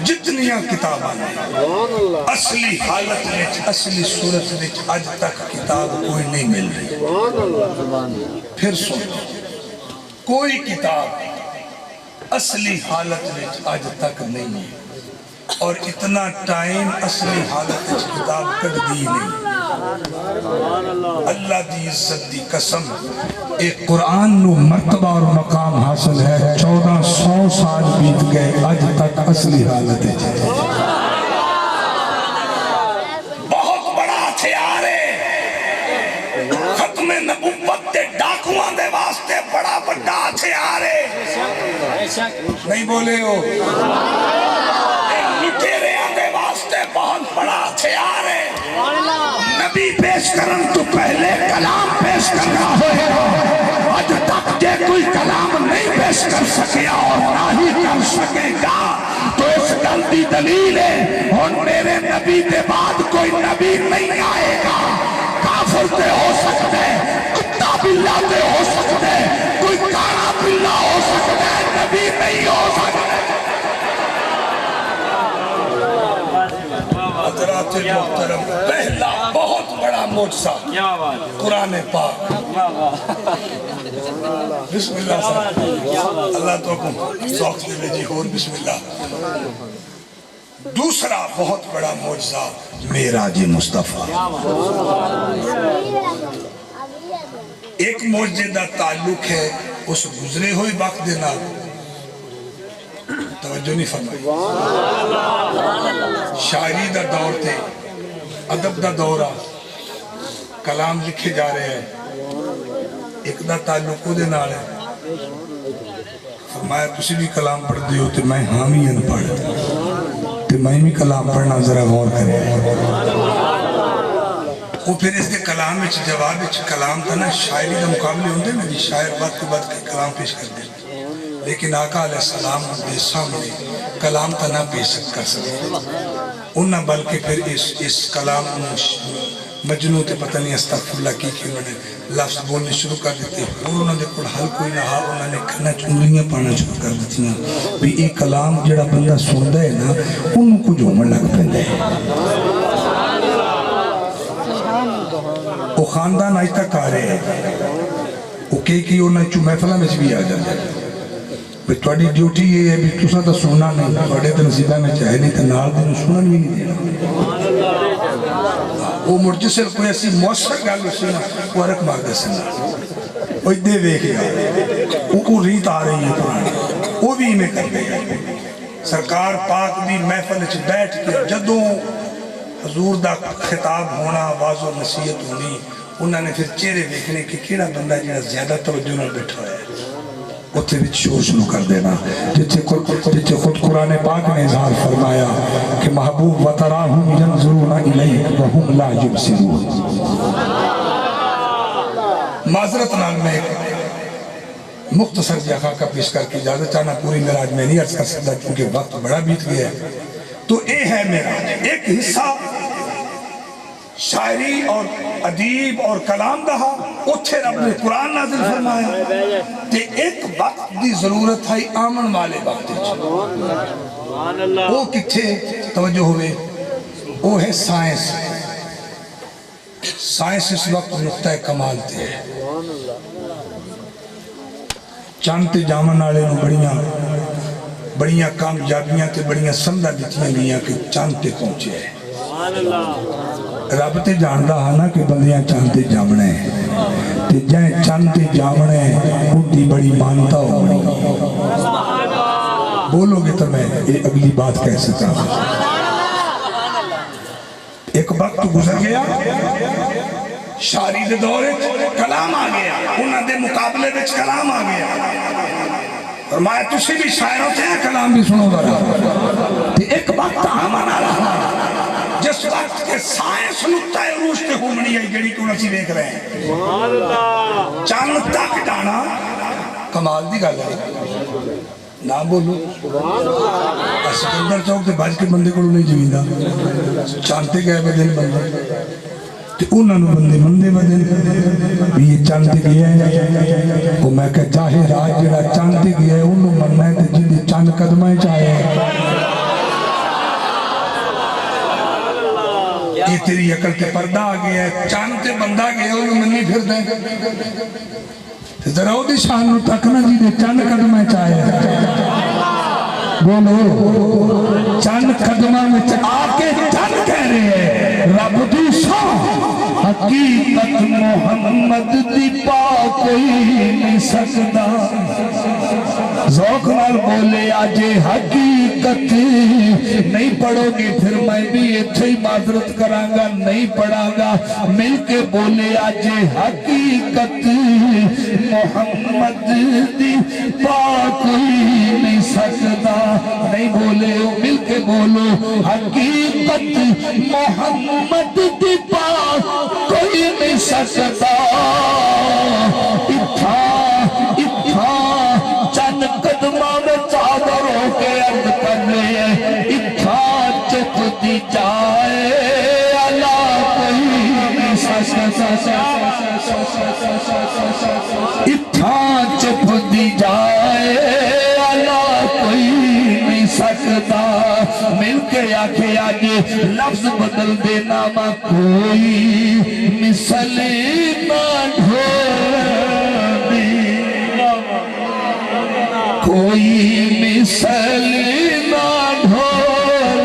جتنیاں کتاباں اصلی حالت وچ اصلی صورت وچ اج تک کتاب کوئی نہیں مل رہی پھر سن کوئی کتاب اصلی حالت وچ اج تک نہیں ہے اور اتنا ٹائم اصلی حالت وچ کتاب کٹ دی نہیں اللہ دی عزت دی قسم ایک قرآن نو مرتبہ اور مقام حاصل ہے 1400 سال بیت گئے آج تک اصلی حالت ہے بہت بڑا ہتھیار ہے ختم نبوت دے ڈاکواں دے واسطے بڑا بڑا ہتھیار ہے. نہیں بولے ہو؟ لٹیریاں دے واسطے بہت بڑا ہتھیار ہے. نبی پیش کرن تو پہلے کلام پیش کرنا ہوئے گا. آج تک جے کوئی کلام نہیں پیش کر سکیا اور نہ ہی کر سکے گا تو اس گل دی دلیل ہے اور میرے نبی کے بعد کوئی نبی نہیں آئے گا. کافر تے ہو سکتے کتا بلا تے ہو سکتے کوئی کانا بلا ہو سکتا ہے نبی نہیں ہو سکتا. حضرات محترم پہلا بہت بڑا معجزہ قرآن پاک. بسم اللہ صاحب اللہ تو کو ذوق دے میں جی اور بسم اللہ. دوسرا بہت بڑا معجزہ معراج مصطفیٰ. ایک معجزے دا تعلق ہے اس گزرے ہوئے وقت دے نال. توجہ نہیں فرمائی. شاعری دا دور تے ادب دا دورہ کلام لکھے جا رہے ہیں. ایک دا تعلق دے نال ہے. فرمایا تسی بھی کلام پڑھ دیو تے میں حامی ان پڑھ تے میں بھی کلام پڑھنا ذرا غور کرے. وہ پھر اس دے کلام وچ جواب وچ کلام تھا نا شاعری دا مقابلے ہوندے نا جی شاعر وقت کے بعد کلام پیش کر دے. لیکن آقا علیہ السلام دے سامنے کلام تا نہ پیش کر سکتے انہاں بلکہ پھر اس کلام مجنوں تے پتہ نہیں استغفر اللہ کی انہوں نے لفظ بولنے شروع کر دیتے اور انہوں نے کوئی حل کوئی نہ ہا انہوں نے کھنا چنگلیاں پانا شروع کر دیتی ہیں بھی ایک کلام جڑا بندہ سن ہے نا انہوں کو جومن لگ پہندے ہیں. وہ خاندان آج تک آ رہے ہیں وہ کہ انہوں نے محفلہ میں بھی آ جاتے ہیں. بھی تھوڑی ڈیوٹی یہ ہے بھی تسا تو سننا نہیں تھوڑے تو نصیبہ میں چاہے نہیں تو نال دن سنن بھی نہیں دینا. وہ مرجسل کوئی ایسی موثر گل اسی نا وہ رکھ مار دے سنا وہ دے دیکھ گیا وہ ریت آ رہی ہے پرانی وہ بھی میں کر گیا. سرکار پاک بھی محفل چ بیٹھ کے جدوں حضور دا خطاب ہونا آواز و نصیحت ہونی انہوں نے پھر چہرے دیکھنے کہ کیڑا بندہ جہاں زیادہ توجہ نہ بیٹھا ہے اتنے بھی شور شروع کر دینا جیسے خود قرآن پاک نے اظہار فرمایا کہ محبوب وَتَرَاهُمْ يَنْظُرُونَ إِلَيْكَ وَهُمْ لَا يُبْصِرُونَ. معذرت نال میں مختصر جا خاکہ پیش کر کے اجازت چاہنا پوری معراج میں نہیں عرض کر سکتا کیونکہ وقت بڑا بیت گیا ہے. تو اے ہے معراج ایک حصہ شاعری اور ادیب اور کلام دہا اتھے رب نے قرآن نازل فرمایا تے ایک وقت دی ضرورت ہے آمن والے وقت وہ کتھے توجہ ہوئے وہ ہے سائنس. سائنس اس وقت نقطہ کمال تے ہے. چانتے جامن آلے نو بڑیاں کامیابیاں تے بڑیاں سمدہ دیتیاں گیاں کہ چانتے پہنچے ہیں. رب تے جاندہ ہانا کہ بندیاں چانتے جامنے تے جائیں چانتے جامنے ہوتی بڑی مانتا ہوگی. بولو گے تو میں یہ اگلی بات کہہ سکتا ہوں. ایک وقت گزر گیا شاعری دے دورے کلام آ گیا انہاں دے مقابلے وچ کلام آ گیا فرمایا تسی بھی شاعروں تے کلام بھی سنو ذرا. تے ایک وقت آمانا رہا جس وقت کے سائنس نقطہ عروج تے ہومنی ہے جڑی کو نسی دیکھ رہے ہیں چاند تک جانا کمال دی گل ہے. نہ بولو سکندر چوک تے بج کے بندے کو نہیں جویندہ چاندتے گئے بدل بندے تے انہوں نے بندے بھی یہ چاندتے گئے ہیں وہ میں کہ چاہے راج جڑا چاندتے گئے ہیں انہوں مرنا ہے تے جن چاند قدمائیں چاہے یہ تیری عقل تے پردہ آ گیا ہے چاند تے بندہ گیا انہوں منی پھر دیں ذرا دی شان نو تکنا جی دے چند قدمہ چاہے بولو چند قدمہ میں آ کے چند کہہ رہے ہیں رب دی شان حقیقت محمد دی پا کوئی نہیں سکتا ذوق نال بولے آج حقیقت نہیں پڑھو گے پھر میں بھی اتھے ہی معذرت کرانگا نہیں پڑھا گا مل کے بولے آج حقیقت محمد دی پاک کوئی نہیں سکتا نہیں بولے مل کے بولو حقیقت محمد دی پاک کوئی نہیں سکتا چند قدمہ میں چادر ہو کے عرض کر رہے ہیں اتھا چپ دی جائے اللہ کوئی نہیں سکتا اتھا چپ دی جائے اللہ کوئی نہیں سکتا مل کے آکھے آگے لفظ بدل دینا ماں کوئی مثل نہ ڈھوڑی کوئی مثل نہ ڈھول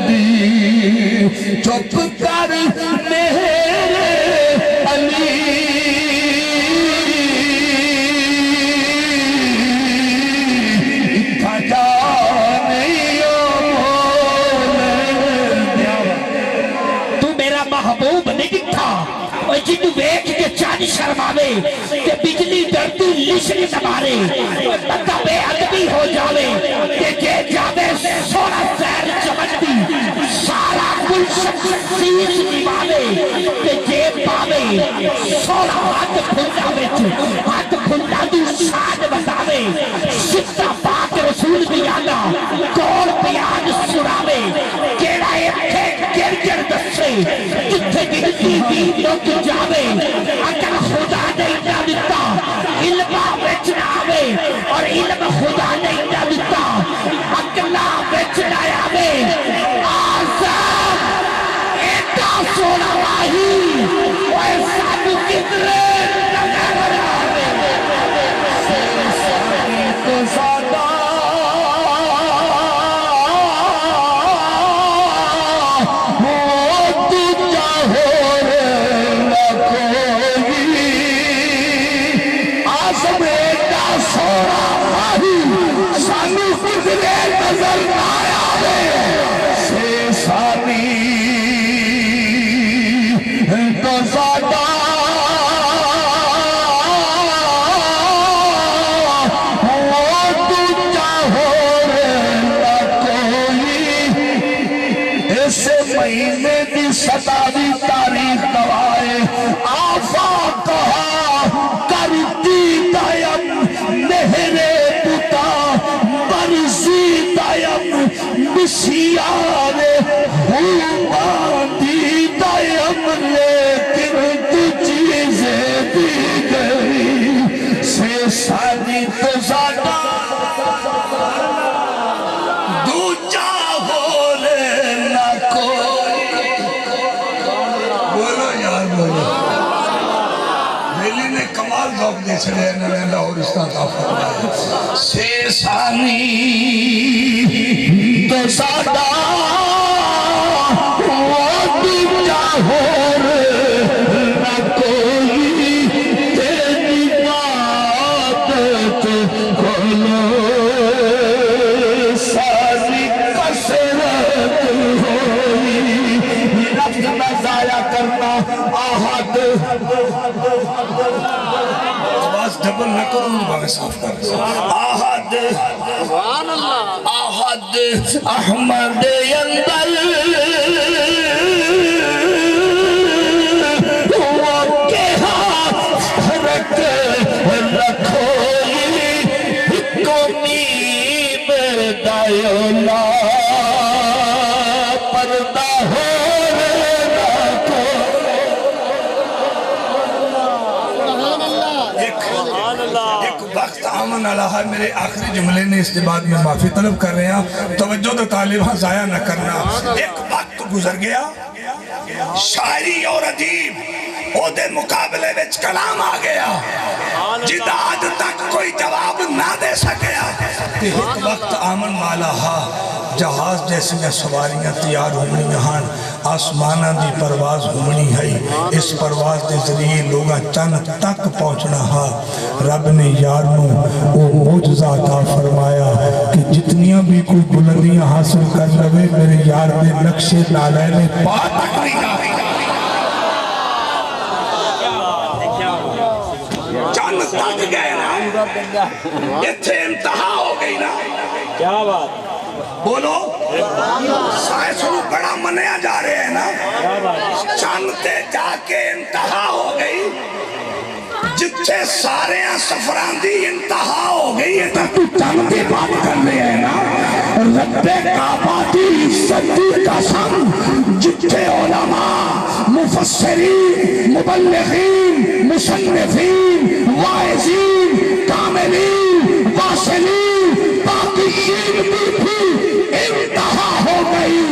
دی چپ کر میرے علی اتھا جا نہیں تو میرا محبوب نہیں دکھتا اور جنو ویک کے چاند شرماوے کہ بجلی ڈرتی لشن نمارے بندہ بے ادبی ہو جاوے کہ جے جاوے سونا زہر چمٹی سارا کل شخصیت نماوے کہ جے پاوے سونا ہاتھ پھنڈا ویچ ہاتھ پھنڈا دو شاد بتاوے سکتا پاک رسول بھی آنا کول بیان سناوے کیڑا ایتھے گر گر دسے جتھے گرتی بھی لوگ جاوے اگر خدا نہیں نہ دیتا علمہ بیچنا آوے اور علم خدا نہیں نہ دیتا اکلا بیچنا آوے آزاد ایتا سونا واہی وہ ایسا کتنے نظر آوے تو سادہ ستاوی تاریخ گوائے آفا کہا کرتی دائم مہرے پتا برزی دائم بسیارے باندی دائم لیکن تو چیزیں دی گئی سے سانی تو زیادہ دوجا ہو لینا کوئی ویلی نے کمال ذوق دے چھڑے ہیں نوے لاہورستان کا فرمایا سے سانی تو سادہ وہ دوجا ہو نہ کوئی تیری بات کھولو ساری کسرت ہوئی لفظ نہ ضائع کرنا آہد آواز ڈبل نہ کروں باقی صاف کر آہد آہد احمد اندل وہ کہا رکھو قومی بردائیولا پردہ ہو وقت آمن اللہ ہے میرے آخری جملے نے اس کے بعد میں معافی طلب کر رہے ہیں توجہ تو طالبہ ضائع نہ کرنا ایک وقت گزر گیا شاعری اور ادیب او دے مقابلے وچ کلام آ گیا جدا آج تک کوئی جواب نہ دے سکیا تے ایک وقت آمن والا ہا جہاز جیسی سواریاں تیار ہوئی ہن آسمانہ دی پرواز ہوئی ہے اس پرواز دے ذریعے لوگاں چند تک پہنچنا ہا رب نے یار نو وہ معجزہ عطا فرمایا کہ جتنیاں بھی کوئی بلندیاں حاصل کر لوے میرے یار دے نقشے لالے نے پا تک نہیں جاوے چند تک گئے نا اتھے انتہا ہو گئی نا کیا بات بولو سائنس کو بڑا منیا جا رہے ہیں نا چند تے جا کے انتہا ہو گئی جتھے سارے سفران دی انتہا ہو گئی ہے تو چند تے بات کر رہے ہیں نا رب کعبہ دی صدی قسم جتھے علماء مفسرین مبلغین مصنفین واعظین کاملین واصلین باقیین بھی انتہا ہو گئی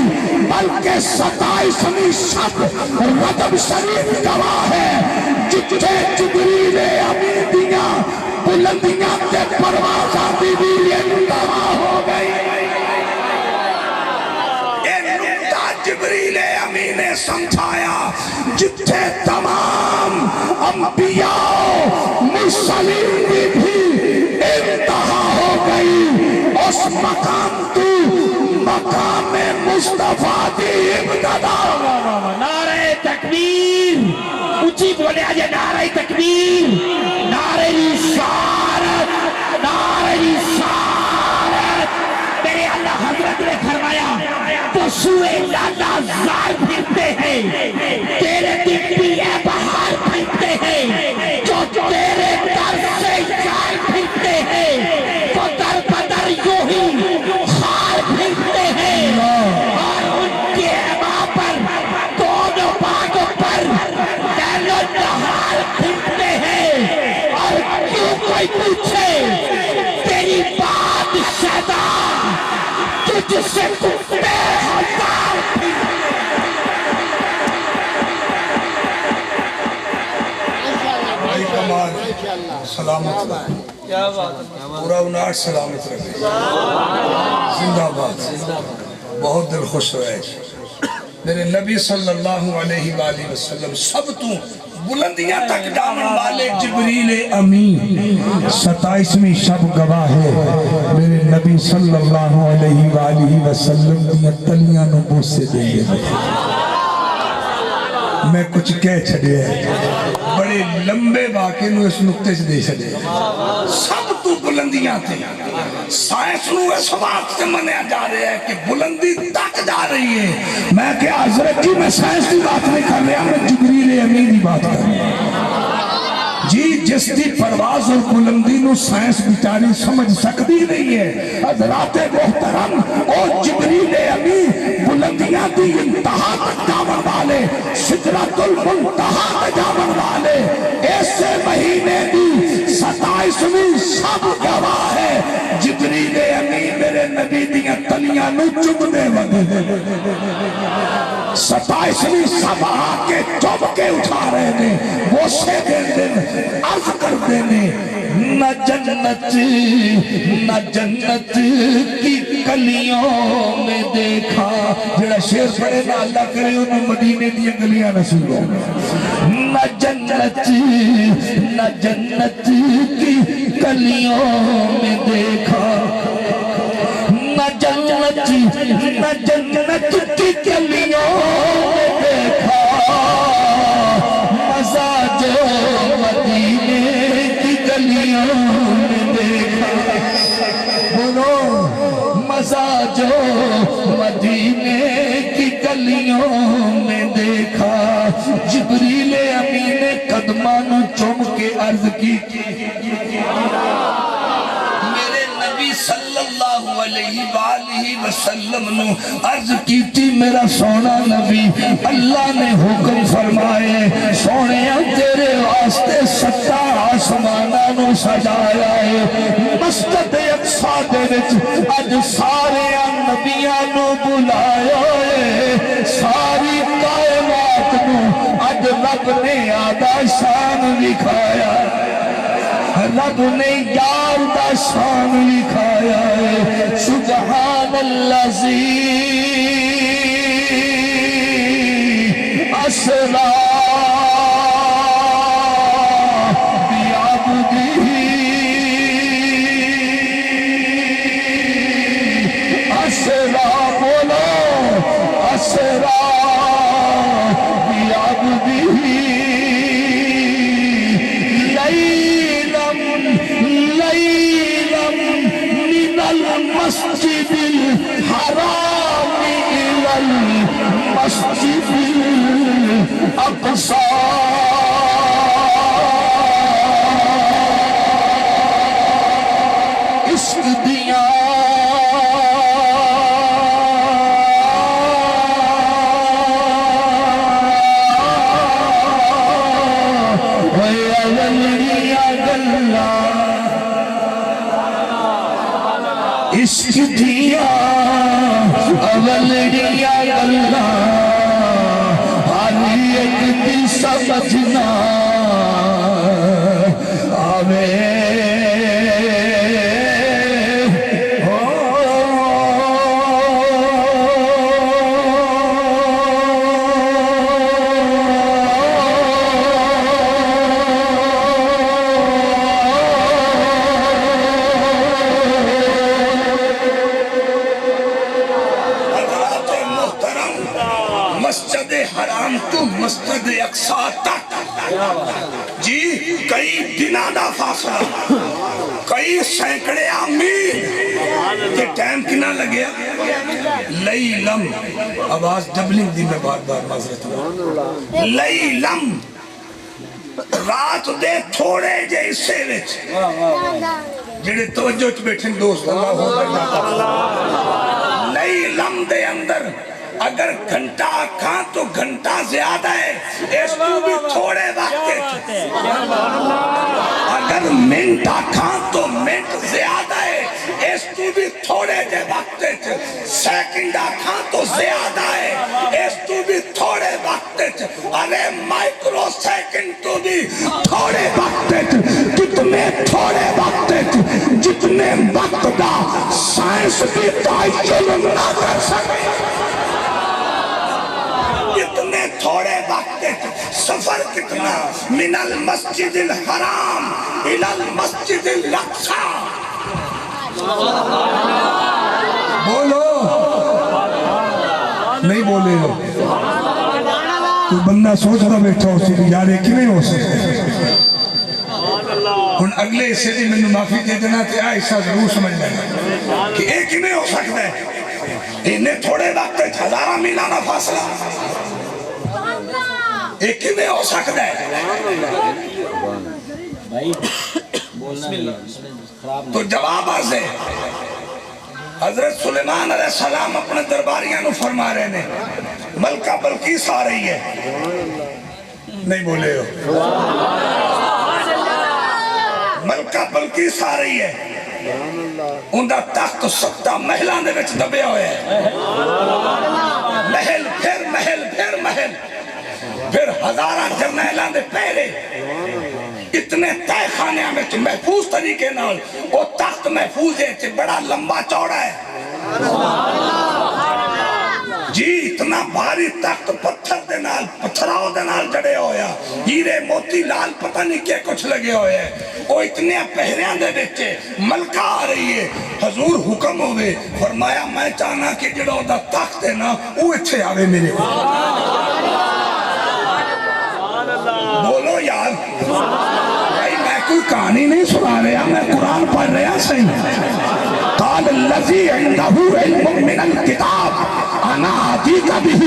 بلکہ 27ویں شب رجب شریف گواہ ہے جتھے جبریل امین دیاں بلندیاں تے پروازاں دی بھی انتہا ہو گئی جبریل امین نے سمجھایا جتھے تمام انبیاء مرسلین بھی انتہا ہو گئی اس مقام تو مقام مصطفیٰ دی ابتدا نعرہ تکبیر اونچی بولے آجے نعرہ تکبیر نعرہ رسالت نعرہ رسالت میرے اللہ حضرت نے فرمایا پسوئے لالا زار پھرتے ہیں تیرے دن بھی اے بہار پھرتے ہیں جو تیرے در سے جار پھرتے ہیں وہ در بدر یوں ہی خار پھرتے ہیں اور ان کے عبا پر دونوں باغوں پر لیل و نہار پھرتے ہیں اور کیوں کوئی پوچھے تیری بات شہدہ تجھ سے کتے ہزار بھائی کمال سلامت رکھے پورا 59 سلامت رکھے زندہ باد بہت دل خوش ہوئے میرے نبی صلی اللہ علیہ وآلہ وسلم سب تو بلندیاں تک جامن والے جبریل امین 27ویں شب گواہ ہے میرے نبی صلی اللہ علیہ وآلہ وسلم دیا تلیاں نو بوسے دیں گے میں کچھ کہہ چھڑے ہیں بڑے لمبے واقعے نو اس نقطے سے دے چھڑے سب تو بلندیاں تھے سائنس نو اس وقت سے منیا جا رہے ہیں کہ بلندی تک جا رہی ہے میں کہ حضرت جی میں سائنس کی بات نہیں کر رہا میں جبریل امین کی بات کر رہا ہوں جی جس دی پرواز اور بلندی نو سائنس بیچاری سمجھ سکتی نہیں ہے حضرات محترم اور جبریل امین بلندیاں دی انتہا تک جاون والے سدرۃ المنتہا تک جاون والے ایسے مہینے دی 27ویں شب گواہ ہے جبریل امین میرے نبی دیاں تلیاں نو چومنے وگے 27ویں شب آ کے چوم کے اٹھا رہے نے وہ سے دن عرض کر دینے نہ جنت کی کلیوں میں دیکھا جڑا شیر پڑے نہ اللہ کرے انہوں مدینے دیا گلیاں نصیب ہو نہ جنت کی کلیوں میں دیکھا نہ جنت کی کلیوں میں دیکھا مزہ جو مدینے کی گلیوں میں دیکھا بولو مزہ جو مدینے کی گلیوں میں دیکھا جبریل امین قدمان چوم کے عرض کی میرے نبی صلی اللہ علیہ وآلہ وسلم نو عرض کی تھی میرا سونا نبی اللہ نے حکم فرمائے سونے تیرے واسطے 7 آسمانہ نو سجایا ہے مسجد اقصی دے وچ اج سارے نبیاں نو بلایا ہے ساری کائنات نو اج رب نے آدھا شان دکھایا رب نے یار دا شان لکھایا ہے سبحان الذی اسرا المسجد الحرام إلى المسجد الأقصى عشق دیا عشق دیا اولیا اللہ ہر ایک دی سمجھنا آوے مسجد حرام تو مسجد اقصی تک جی کئی دنوں دا فاصلہ کئی سینکڑے میل تے ٹائم کنا لگیا لیلم آواز ڈبلنگ دی میں بار بار معذرت ہوں لیلم رات دے تھوڑے جے حصے وچ جڑے توجہ چ بیٹھے دوست لیلم دے اندر اگر گھنٹہ کھاں تو گھنٹہ زیادہ ہے اس کو بھی تھوڑے وقت اگر منٹ کھاں تو منٹ زیادہ ہے اس کو بھی تھوڑے جے وقت سیکنڈ کھاں تو زیادہ ہے اس کو بھی تھوڑے وقت ارے مائکرو سیکنڈ تو بھی تھوڑے وقت کتنے تھوڑے وقت جتنے وقت دا سائنس بھی تعین نہ کر سکے اتنے تھوڑے وقت سفر کتنا من المسجد الحرام الى المسجد الاقصی بولو نہیں بولے ہو کوئی بندہ سوچ رہا بیٹھا ہو سی یار ایک نہیں ہو سکتے ہن اگلے حصے دی میں معافی دے دینا تے حصہ ضرور سمجھ لینا کہ ایک نہیں ہو سکتا ہے انہیں تھوڑے وقت ہزارہ میلانہ فاصلہ ایک ہی میں ہو سکتا ہے تو جواب آزے حضرت سلیمان علیہ السلام اپنے درباریاں نو فرما رہے نے ملکہ بلقیس آ رہی ہے نہیں بولے ہو ملکہ بلقیس آ رہی ہے اندہ تخت سکتا محلان دے وچ دبے ہوئے ہیں محل پھر محل پھر محل پھر ہزارہ جرنیلان دے پہرے اتنے تائے خانے میں محفوظ طریقے نال وہ تخت محفوظ ہے بڑا لمبا چوڑا ہے جی اتنا بھاری تخت پتھر دے نال پتھراؤ دے نال جڑے ہویا ہیرے موتی لال پتہ نہیں کیا کچھ لگے ہوئے ہیں وہ اتنے پہریاں دے بیچے ملکہ آ رہی ہے حضور حکم ہوئے فرمایا میں چاہنا کہ جڑا دا تخت ہے نا وہ اچھے آوے میرے بولو یار بھائی میں کوئی کہانی نہیں سنا رہا میں قرآن پڑھ رہا صحیح قال الذي عنده علم من الكتاب انا اتيك به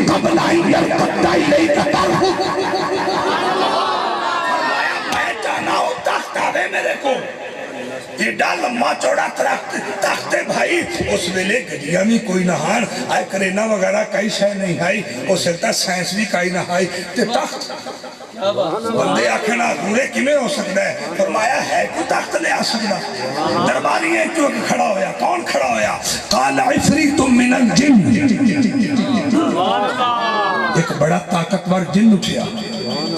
قبل ان يرتد اليك طرفك میں جانا ہوں تخت آوے میرے کو ایڈا لمبا چوڑا تخت بھائی اس ویلے گڑیاں بھی کوئی نہ ہان آئے کرینا وغیرہ کئی شے نہیں آئی اس سلطہ سائنس بھی کئی نہ آئی تے تخت بندے آکھنا پورے کمیں ہو سکتا ہے فرمایا ہے کوئی تخت لے آ سکتا درباری ہے کیوں کھڑا ہویا کون کھڑا ہویا قال عفریت من الجن ایک بڑا طاقتور جن اٹھیا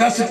10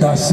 10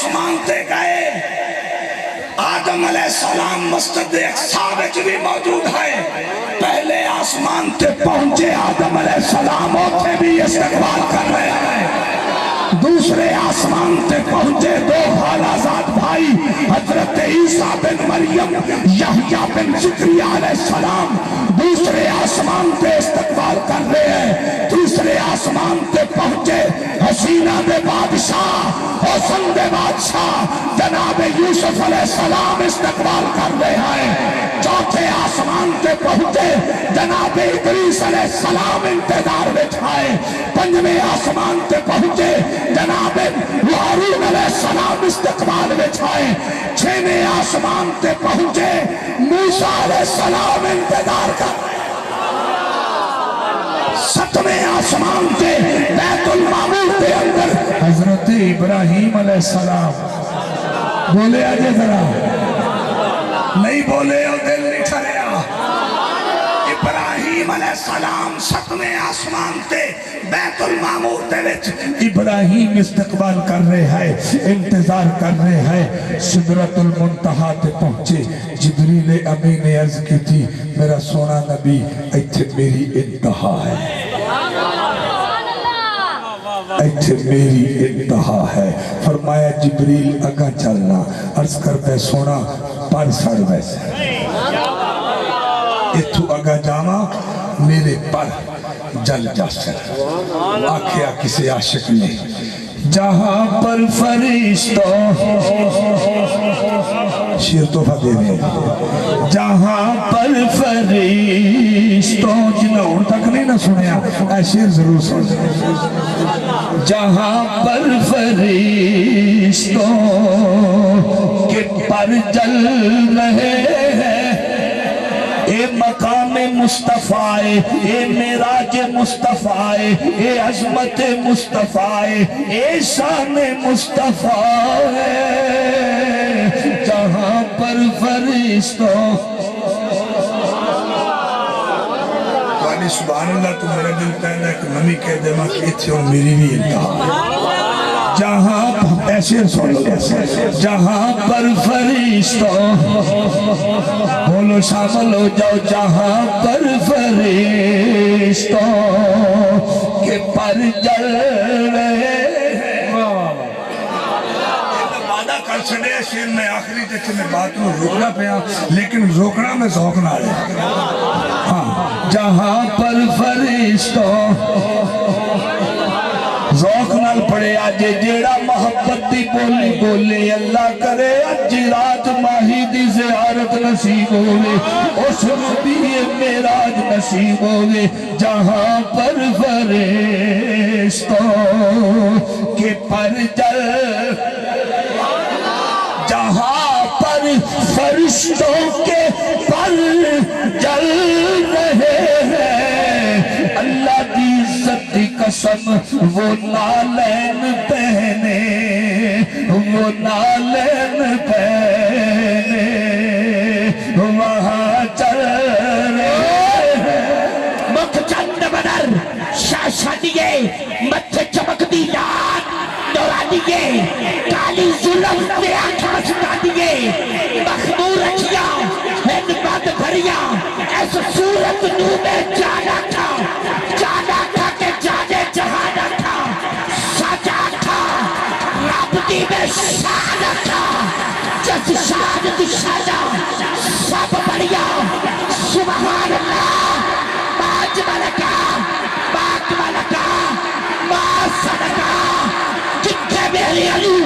آسمان تے گئے آدم علیہ السلام مسجد اقصی وچ بھی موجود ہے پہلے آسمان تے پہنچے آدم علیہ السلام اوتھے بھی استقبال کر رہے ہیں دوسرے آسمان تے پہنچے دو خالازاد بھائی حضرت عیسیٰ بن مریم یحییٰ بن زکریا علیہ السلام دوسرے آسمان تے استقبال کر رہے ہیں تیسرے آسمان تے پہنچے حسینہ دے بادشاہ حسن دے بادشاہ جناب یوسف علیہ السلام استقبال کر رہے ہیں چوتھے آسمان تے پہنچے جناب ادریس علیہ السلام انتظار بٹھائے پنجویں آسمان تے پہنچے جناب ہارون علیہ السلام استقبال بٹھائے چھویں آسمان تے پہنچے موسیٰ علیہ السلام انتظار کر رہے ستویں آسمان تے بیت المعمور کے اندر حضرت ابراہیم علیہ السلام بولے آجے ذرا نہیں بولے اور دل نہیں ٹھریا ابراہیم علیہ السلام ستویں آسمان تے بیت المعمور دے وچ ابراہیم استقبال کر رہے ہیں انتظار کر رہے ہیں سدرۃ المنتہا تے پہنچے جبریل امین نے عرض کی تھی میرا سونا نبی ایتھے میری انتہا ہے ایتھے میری انتہا ہے فرمایا جبریل اگا چلنا عرض کرتے سونا پر سڑ ویسے اتھو اگا جاما میرے پر جل جا سر آکھیا کسی عاشق نے جہاں پر فرشتوں شیر تحفہ دے رہے ہیں جہاں پر فرشتوں جنہوں ان تک نہیں نہ سنیا اے شیر ضرور سن جہاں پر فرشتوں کے پر جل رہے ہیں اے مقام مصطفیٰ اے معراج مصطفیٰ اے عظمت مصطفیٰ اے شان مصطفیٰ جہاں پر فرشتوں تو سبحان اللہ تو میرا دل پہنا ہے کہ نمی کہہ دے ماں کہ تھی اور میری بھی انتہا جہاں ایسے سن لو جہاں پر فرشتوں بولو شامل ہو جاؤ جہاں پر فرشتوں کے پر جل رہے کر چھڑے شیر میں آخری دیکھے میں بات کو روکنا پیا لیکن روکنا میں ذوق نہ آئے ہاں جہاں پر فرشتوں ذوق نال پڑے آجے جیڑا محبت دی بولی بولے اللہ کرے اج رات ماہی دی زیارت نصیب ہوئے اس نبی معراج نصیب ہوئے جہاں پر فرشتوں کے پر جل جہاں پر فرشتوں کے پر جل رہے ہیں اللہ کی عزت کی قسم وہ نالین پہنے وہ نالین پہنے وہاں چل رہے ہیں مکھ چند بدر شاشا دیے متھے چمک دی یاد دورا دیے کالی ظلم سے آنکھا ستا دیے مخمور اچھیا ہن بات بھریا ایسا صورت نو میں جانا تھا کہ جانے جہانا تھا سجا تھا رب دی میں شانا تھا جس شان دی شانا سب بڑھیا سبحان اللہ باج ملکا باق ملکا ما صدقا جتھے میری علی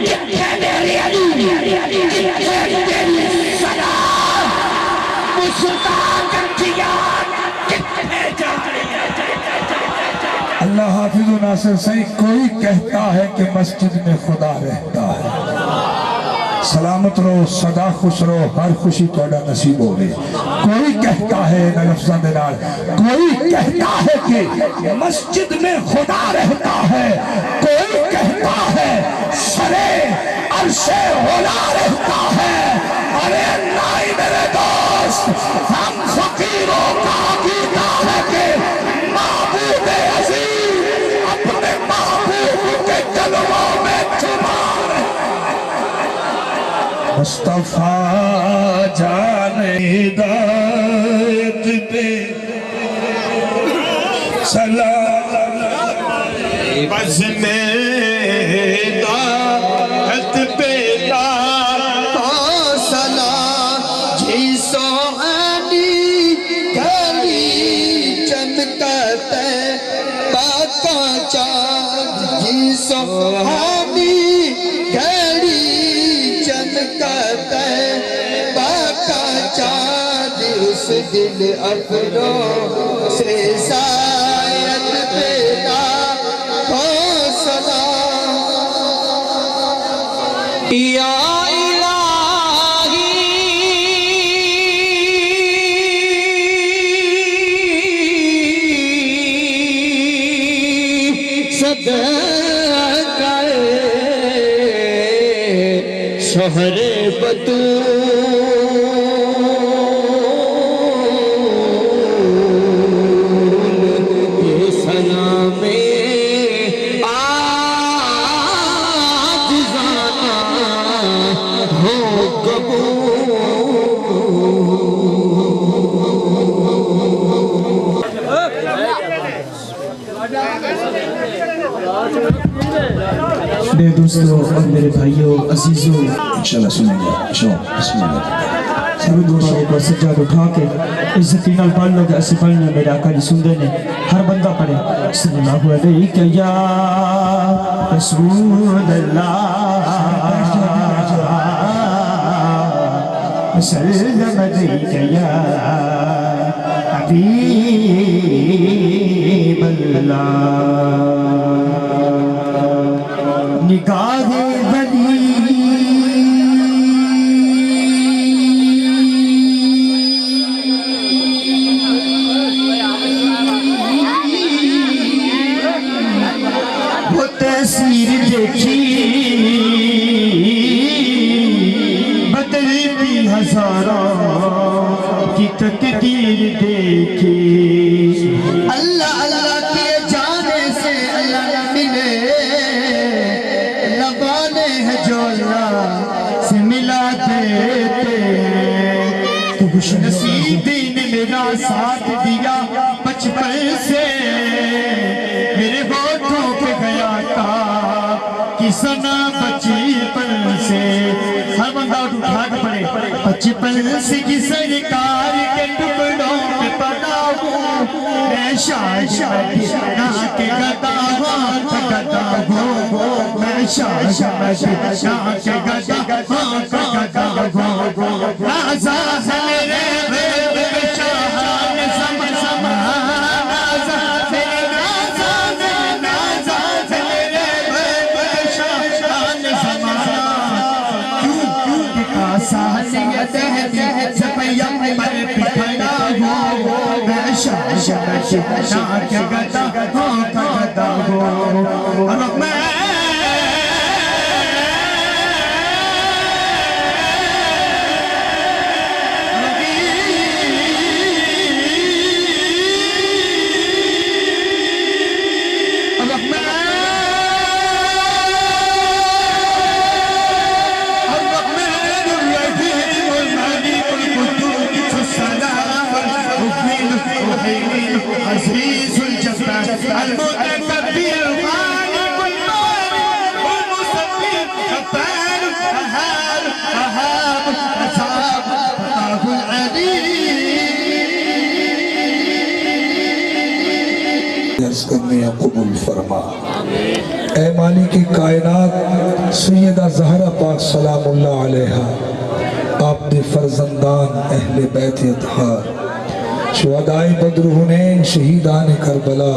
جتھے میری علی جتھے میری صدا مصطفیٰ کنٹیان جتھے جانے اللہ حافظ و ناصر صحیح کوئی کہتا ہے کہ مسجد میں خدا رہتا ہے سلامت رہو صدا خوش رہو ہر خوشی توڑا نصیب ہوگی کوئی کہتا ہے لفظاں دے نال کوئی کہتا ہے کہ مسجد میں خدا رہتا ہے کوئی کہتا ہے سرے عرش اولا رہتا ہے ارے نہیں میرے دوست ہم فقیروں کا عقیدہ ہے کہ معبود عظیم اپنے محبوب کے جلووں میں چھپا رہتا مصطفیٰ جان ہدایت پہ سلام بس میں ہدایت پہ سلام جی سوہنی گھڑی چمکتے باقا چاند جی سوہنی گھڑی چمکتے باقا چاند اس دل افروں سے سایت پیدا ہو سلام یا شہر بطول یہ سلام عاجزانہ ہو میرے دوستوں اور میرے بھائیوں عزیزوں، انشاءاللہ سنیں گے بسم اللہ سب دونوں ایک بار سجاد اٹھا کے عزتی نال پڑھ لو کہ اسی پڑھنا میرے آقا جی سن دے نے ہر بندہ پڑھے صلی اللہ علیہ یا رسول اللہ وسلم علیک یا حبیب اللہ نگاہ ولی وہ تاثیر دیکھی بدلتی ہزاروں کی تقدیر دیکھی اللہ اللہ کیے جانے سے اللہ نہ ملے لبانے ہیں جو اللہ سے ملا دیتے تو خوش نصیبی نے میرا ساتھ دیا بچپن سے میرے ہوٹھوں پہ گیا تھا کسنا بچپن سے ہر بندہ اٹھا کے پڑے بچپن سے کی سرکار کے ٹکڑوں پہ پڑا ہوں میں شاہ مدینہ کے گدا ہوں میں شاہ مدینہ کے گدا ہوں رازا ہے میرے عزیز الجبار المتكبر خالق المالك المصبر غفار قهار وهاب عذاب الله العليم عرض کرنے قبول فرما اے مالک کائنات سیدہ زہرا پاک سلام اللہ علیہا آپ دے فرزندان اہل بیت اطہار شہدائے بدر حنین شہیدان کربلا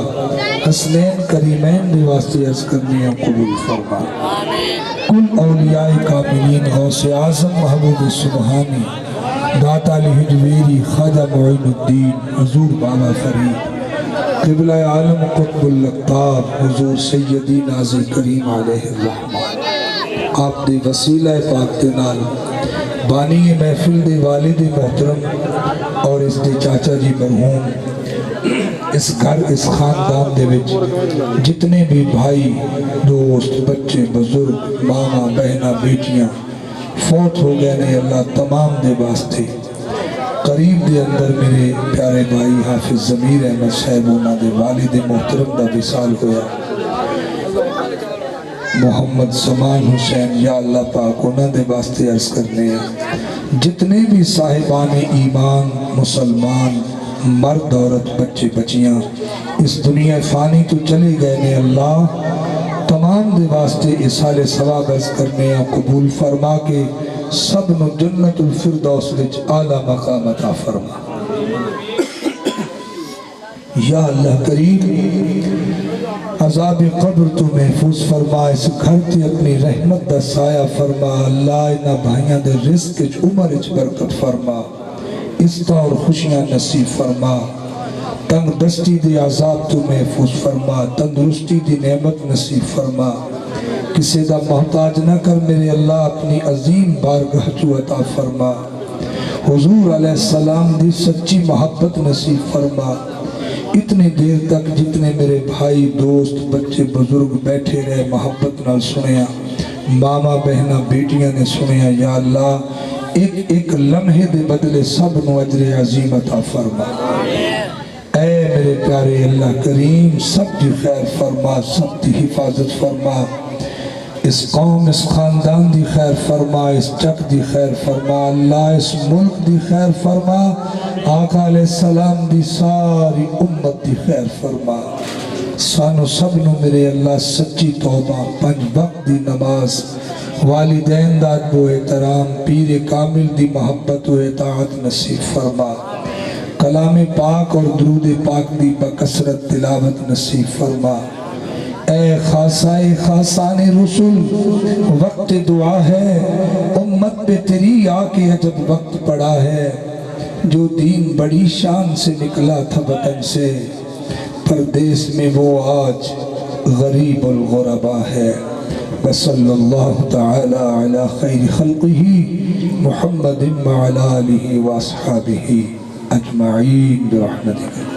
حسنین کریمین دے واسطے عرض کرنے قبول فرما کل اولیاء کاملین غوث اعظم محبوب سبحانی داتا علی حجویری خواجہ معین الدین حضور بابا فرید قبلہ عالم قطب اللقطاب حضور سیدی نازل کریم علیہ الرحمہ آپ دے وسیلہ پاک دے نال بانی محفل دے والد محترم اور اس دے چاچا جی مرحوم اس گھر اس خاندان دے وچ جتنے بھی بھائی دوست بچے بزرگ ماما بہنا بیٹیاں فوت ہو گئے نے اللہ تمام دے واسطے قریب دے اندر میرے پیارے بھائی حافظ ضمیر احمد صاحب انہاں دے والد محترم دا وصال ہویا محمد زمان حسین یا اللہ پاک انہاں دے واسطے عرض کرنے ہیں جتنے بھی صاحبان ایمان مسلمان مرد عورت بچے بچیاں اس دنیا فانی تو چلے گئے نے اللہ تمام دے واسطے اصحال ثواب عرض کرنے ہیں قبول فرما کے سب نو جنت الفردوس وچ اعلیٰ مقام عطا فرما یا اللہ کریم عذاب قبر تو محفوظ فرما اس گھر تے اپنی رحمت دا سایہ فرما اللہ انہاں بھائیاں دے رزق وچ عمر وچ برکت فرما عزت اور خوشیاں نصیب فرما تنگ دستی دے عذاب تو محفوظ فرما تندرستی دی نعمت نصیب فرما کسی دا محتاج نہ کر میرے اللہ اپنی عظیم بارگاہ چو عطا فرما حضور علیہ السلام دی سچی محبت نصیب فرما اتنی دیر تک جتنے میرے بھائی دوست بچے بزرگ بیٹھے رہے محبت نال سنیا ماما بہنہ بیٹیاں نے سنیا یا اللہ ایک لمحے دے بدلے سب نو اجر عظیم عطا فرما اے میرے پیارے اللہ کریم سب دی خیر فرما سب دی حفاظت فرما اس قوم اس خاندان دی خیر فرما اس چک دی خیر فرما اللہ اس ملک دی خیر فرما آقا علیہ السلام دی ساری امت دی خیر فرما سانو سب نو میرے اللہ سچی توبہ 5 وقت دی نماز والدین دا ادب و احترام پیر کامل دی محبت و اطاعت نصیب فرما کلام پاک اور درود پاک دی بکثرت تلاوت نصیب فرما اے خاصائے خاصان رسول وقت دعا ہے امت پہ تیری آکے عجب وقت پڑا ہے جو دین بڑی شان سے نکلا تھا وطن سے پردیس میں وہ آج غریب الغربا ہے وصلی اللہ تعالی علی خیر خلقہ محمد وعلی آلہ واصحابہ اجمعین برحمتک